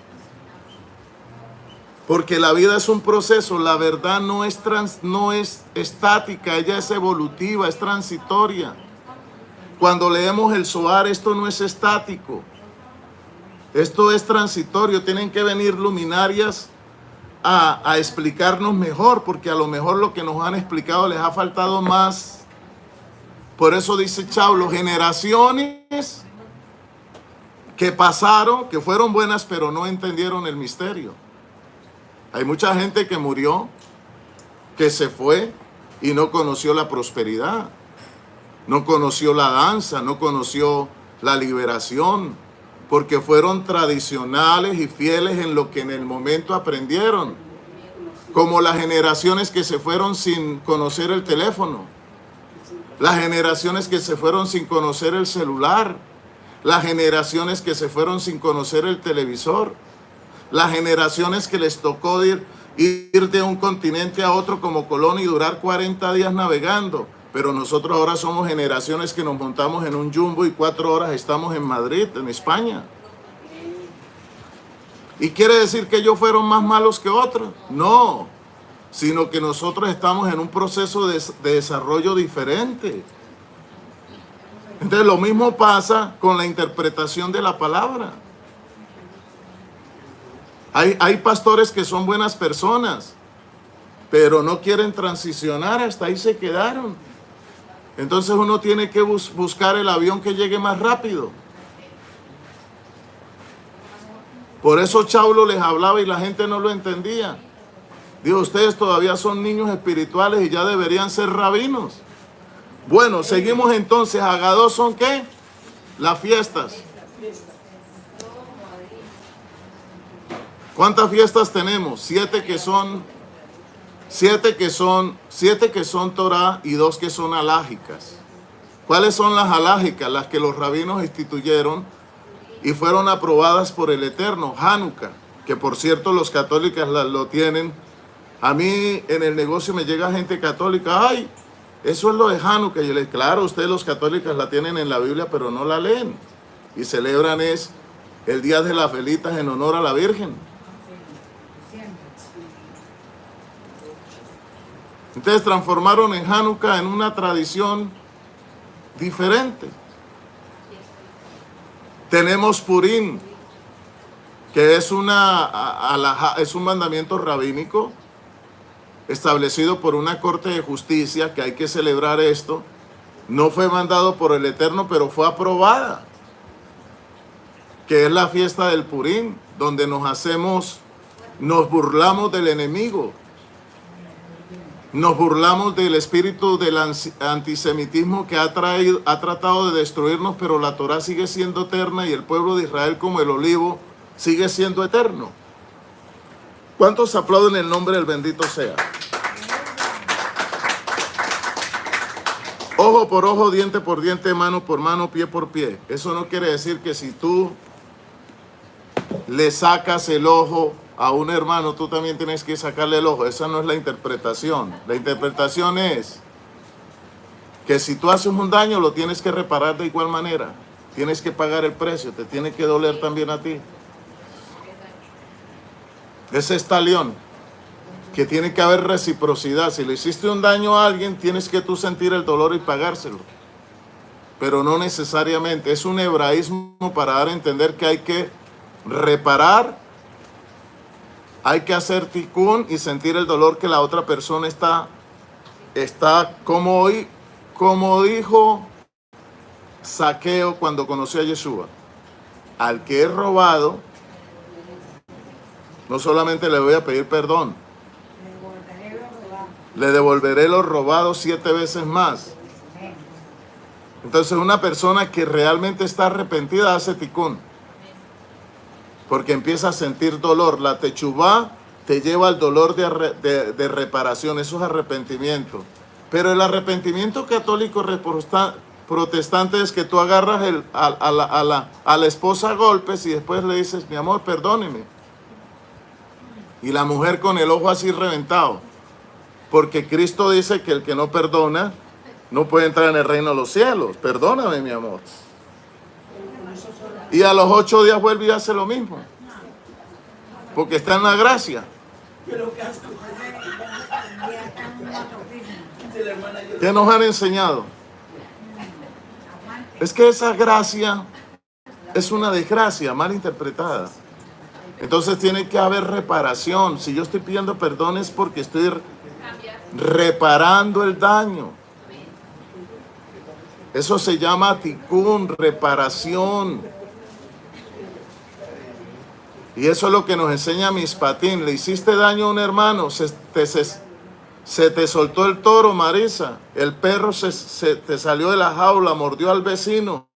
Porque la vida es un proceso, la verdad no es estática, ella es evolutiva, es transitoria. Cuando leemos el Zohar, esto no es estático, esto es transitorio. Tienen que venir luminarias a explicarnos mejor, porque a lo mejor lo que nos han explicado les ha faltado más. Por eso dice Chaulo, generaciones que pasaron, que fueron buenas, pero no entendieron el misterio. Hay mucha gente que murió, que se fue y no conoció la prosperidad, no conoció la danza, no conoció la liberación, porque fueron tradicionales y fieles en lo que en el momento aprendieron, como las generaciones que se fueron sin conocer el teléfono, las generaciones que se fueron sin conocer el celular, las generaciones que se fueron sin conocer el televisor, las generaciones que les tocó ir de un continente a otro como Colón y durar 40 días navegando. Pero nosotros ahora somos generaciones que nos montamos en un jumbo y 4 horas estamos en Madrid, en España. ¿Y quiere decir que ellos fueron más malos que otros? No, sino que nosotros estamos en un proceso de desarrollo diferente. Entonces lo mismo pasa con la interpretación de la palabra. Hay pastores que son buenas personas, pero no quieren transicionar, hasta ahí se quedaron. Entonces uno tiene que buscar el avión que llegue más rápido. Por eso Chaulo les hablaba y la gente no lo entendía. Dijo, ustedes todavía son niños espirituales y ya deberían ser rabinos. Bueno, seguimos entonces. Agadot son ¿qué? Las fiestas. ¿Cuántas fiestas tenemos? 7 que son Torah y 2 que son alágicas. ¿Cuáles son las alágicas? Las que los rabinos instituyeron y fueron aprobadas por el Eterno. Hanukkah, que por cierto los católicos lo tienen. A mí en el negocio me llega gente católica, ay, eso es lo de Hanukkah. Y yo les digo, claro, ustedes los católicos la tienen en la Biblia, pero no la leen. Y celebran es el día de las velitas en honor a la Virgen. Entonces transformaron en Hanukkah en una tradición diferente. Tenemos Purim, que es un mandamiento rabínico establecido por una corte de justicia, que hay que celebrar esto. No fue mandado por el Eterno, pero fue aprobada, que es la fiesta del Purim, donde nos burlamos del enemigo, nos burlamos del espíritu del antisemitismo que ha tratado de destruirnos, pero la Torá sigue siendo eterna y el pueblo de Israel, como el olivo, sigue siendo eterno. ¿Cuántos aplauden el nombre del bendito sea? Ojo por ojo, diente por diente, mano por mano, pie por pie. Eso no quiere decir que si tú le sacas el ojo a un hermano, tú también tienes que sacarle el ojo. Esa no es la interpretación. La interpretación es que si tú haces un daño, lo tienes que reparar de igual manera. Tienes que pagar el precio, te tiene que doler también a ti. Ese es talión, que tiene que haber reciprocidad. Si le hiciste un daño a alguien, tienes que tú sentir el dolor y pagárselo. Pero no necesariamente. Es un hebraísmo para dar a entender que hay que reparar, hay que hacer tikkun y sentir el dolor que la otra persona está como dijo Zaqueo cuando conoció a Yeshua. Al que he robado, no solamente le voy a pedir perdón, le devolveré lo robado 7 veces más. Entonces una persona que realmente está arrepentida hace tikkun, porque empieza a sentir dolor. La techubá te lleva al dolor de reparación, eso es arrepentimiento. Pero el arrepentimiento católico protestante es que tú agarras a la esposa a golpes y después le dices, mi amor, perdóneme. Y la mujer con el ojo así reventado. Porque Cristo dice que el que no perdona no puede entrar en el reino de los cielos. Perdóname, mi amor. Y a los 8 días vuelve y hace lo mismo. Porque está en la gracia. ¿Qué nos han enseñado? Es que esa gracia es una desgracia mal interpretada. Entonces tiene que haber reparación. Si yo estoy pidiendo perdón es porque estoy reparando el daño. Eso se llama tikkun, reparación. Y eso es lo que nos enseña Mishpatim. Le hiciste daño a un hermano, se te soltó el toro, Marisa. El perro se te salió de la jaula, mordió al vecino.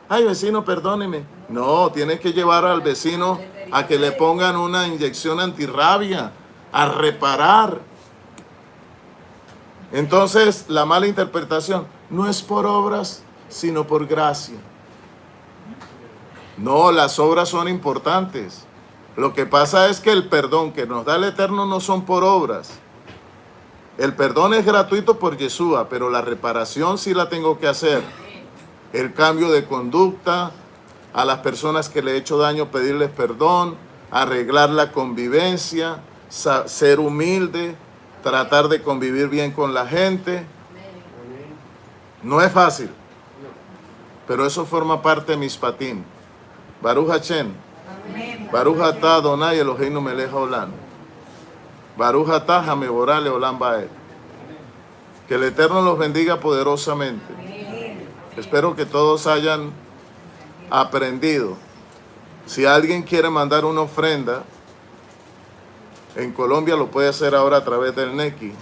Ay, vecino, perdóneme. No, tienes que llevar al vecino a que le pongan una inyección antirrabia, a reparar. Entonces, la mala interpretación no es por obras, sino por gracia. No, las obras son importantes. Lo que pasa es que el perdón que nos da el Eterno no son por obras. El perdón es gratuito por Yeshua, pero la reparación sí la tengo que hacer. El cambio de conducta, a las personas que le he hecho daño pedirles perdón, arreglar la convivencia, ser humilde, tratar de convivir bien con la gente. No es fácil, pero eso forma parte de Mishpatim. Baruch Hashem, Baruch atah Adonai Eloheinu melech haolam, Baruch atah hamevorah leolam vaed. Que el Eterno los bendiga poderosamente. Espero que todos hayan aprendido. Si alguien quiere mandar una ofrenda, en Colombia lo puede hacer ahora a través del NECI.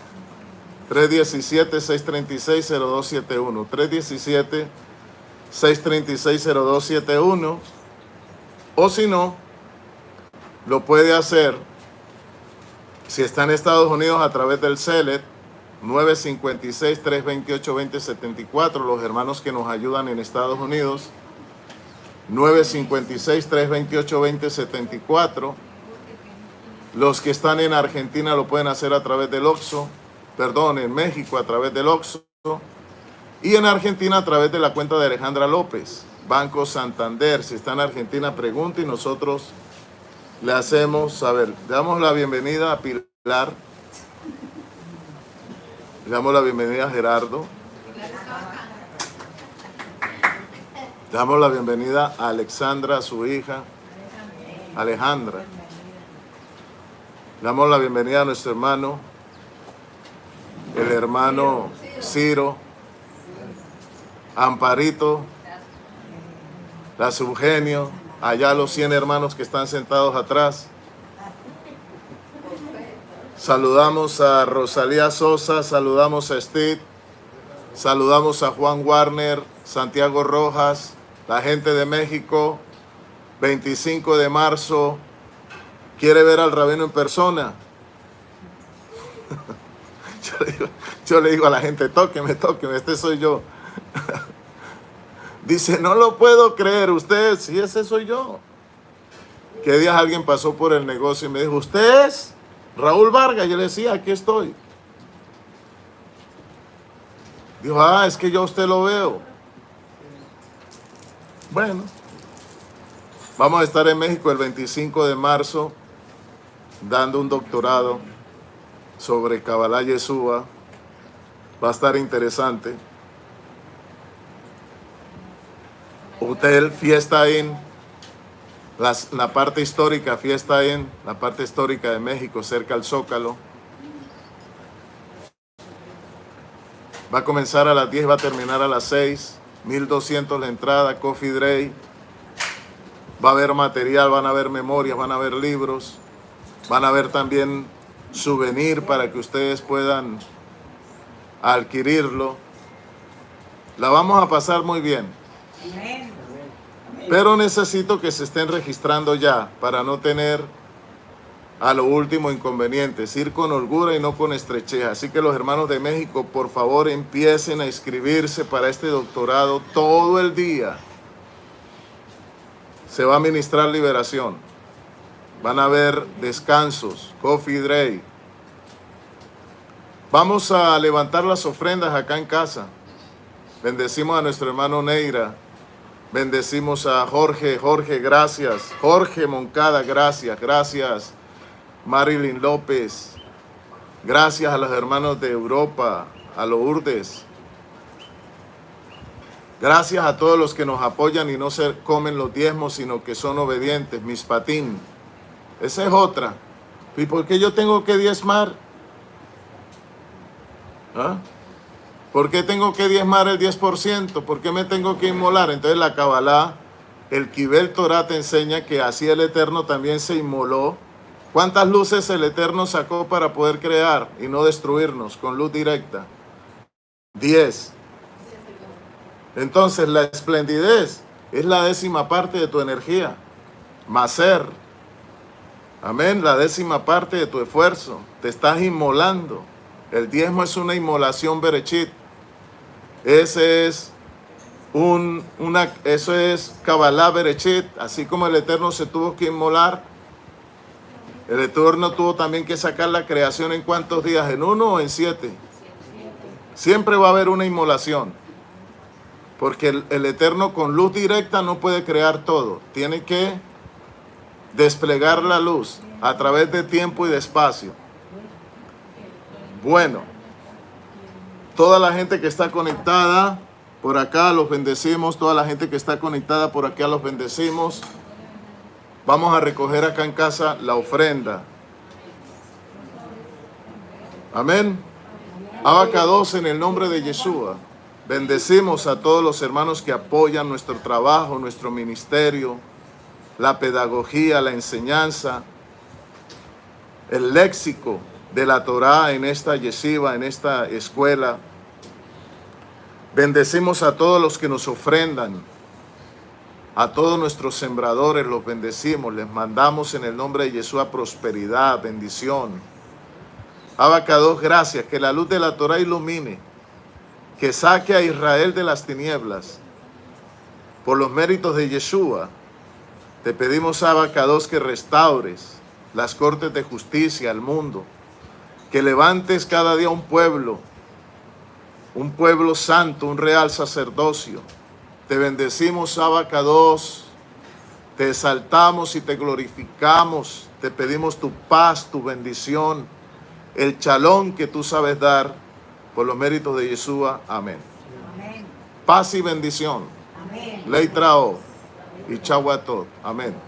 317-636-0271. 317-636-0271. O si no, lo puede hacer, si está en Estados Unidos, a través del CELET 956-328-2074. Los hermanos que nos ayudan en Estados Unidos, 956-328-2074. Los que están en Argentina lo pueden hacer a través del OXXO. Perdón, en México a través del OXXO. Y en Argentina a través de la cuenta de Alejandra López. Banco Santander. Si está en Argentina, pregunte y nosotros le hacemos saber. Le damos la bienvenida a Pilar. Le damos la bienvenida a Gerardo. Le damos la bienvenida a Alexandra, a su hija, Alejandra. Le damos la bienvenida a nuestro hermano, el hermano Ciro, Amparito, la Subgenio, allá los 100 hermanos que están sentados atrás. Saludamos a Rosalía Sosa, saludamos a Steve, saludamos a Juan Warner, Santiago Rojas, la gente de México, 25 de marzo, ¿quiere ver al rabino en persona? Yo le digo a la gente, tóqueme, este soy yo. Dice, no lo puedo creer, usted, sí, ese soy yo. ¿Qué días alguien pasó por el negocio y me dijo, ¿usted es Raúl Vargas? Yo le decía, aquí estoy. Dijo, es que yo a usted lo veo. Bueno, vamos a estar en México el 25 de marzo dando un doctorado sobre Kabbalah Yeshua. Va a estar interesante. Hotel Fiesta Inn, la parte histórica Fiesta Inn, la parte histórica de México, cerca al Zócalo. Va a comenzar a las 10, va a terminar a las 6. 1,200 la entrada, Coffee Dray. Va a haber material, van a haber memorias, van a haber libros. Van a haber también souvenir para que ustedes puedan adquirirlo. La vamos a pasar muy bien. Pero necesito que se estén registrando ya para no tener a lo último inconvenientes. Ir con holgura y no con estrechez. Así que los hermanos de México, por favor, empiecen a inscribirse para este doctorado todo el día. Se va a ministrar liberación. Van a haber descansos, coffee day. Vamos a levantar las ofrendas acá en casa. Bendecimos a nuestro hermano Neira. Bendecimos a Jorge, gracias. Jorge Moncada, gracias. Marilyn López, gracias a los hermanos de Europa, a Lourdes. Gracias a todos los que nos apoyan y no se comen los diezmos, sino que son obedientes. Mis patín. Esa es otra. ¿Y por qué yo tengo que diezmar? ¿Por qué tengo que diezmar el 10%? ¿Por qué me tengo que inmolar? Entonces la Kabbalah, el Kibel Torah te enseña que así el Eterno también se inmoló. ¿Cuántas luces el Eterno sacó para poder crear y no destruirnos con luz directa? 10. Entonces la esplendidez es la 10ª parte de tu energía. Maser. Amén. La 10ª parte de tu esfuerzo. Te estás inmolando. El diezmo es una inmolación berechit. Eso es Kabbalah berechit. Así como el Eterno se tuvo que inmolar, el Eterno tuvo también que sacar la creación en ¿cuántos días? ¿En 1 o en 7? Siempre va a haber una inmolación. Porque el Eterno con luz directa no puede crear todo. Tiene que desplegar la luz a través de tiempo y de espacio. Bueno, toda la gente que está conectada por acá los bendecimos. Toda la gente que está conectada por acá los bendecimos. Vamos a recoger acá en casa la ofrenda. Amén. Abacados en el nombre de Yeshua. Bendecimos a todos los hermanos que apoyan nuestro trabajo, nuestro ministerio, la pedagogía, la enseñanza, el léxico de la Torá en esta yeshiva, en esta escuela. Bendecimos a todos los que nos ofrendan. A todos nuestros sembradores los bendecimos, les mandamos en el nombre de Yeshua prosperidad, bendición. Abacados, gracias, que la luz de la Torah ilumine, que saque a Israel de las tinieblas. Por los méritos de Yeshua, te pedimos, Abacados, que restaures las cortes de justicia al mundo, que levantes cada día un pueblo santo, un real sacerdocio, Te bendecimos, Abacados. Te exaltamos y te glorificamos. Te pedimos tu paz, tu bendición, el chalón que tú sabes dar por los méritos de Yeshua. Amén. Amén. Paz y bendición. Amén. Leitrao y chau a todos. Amén.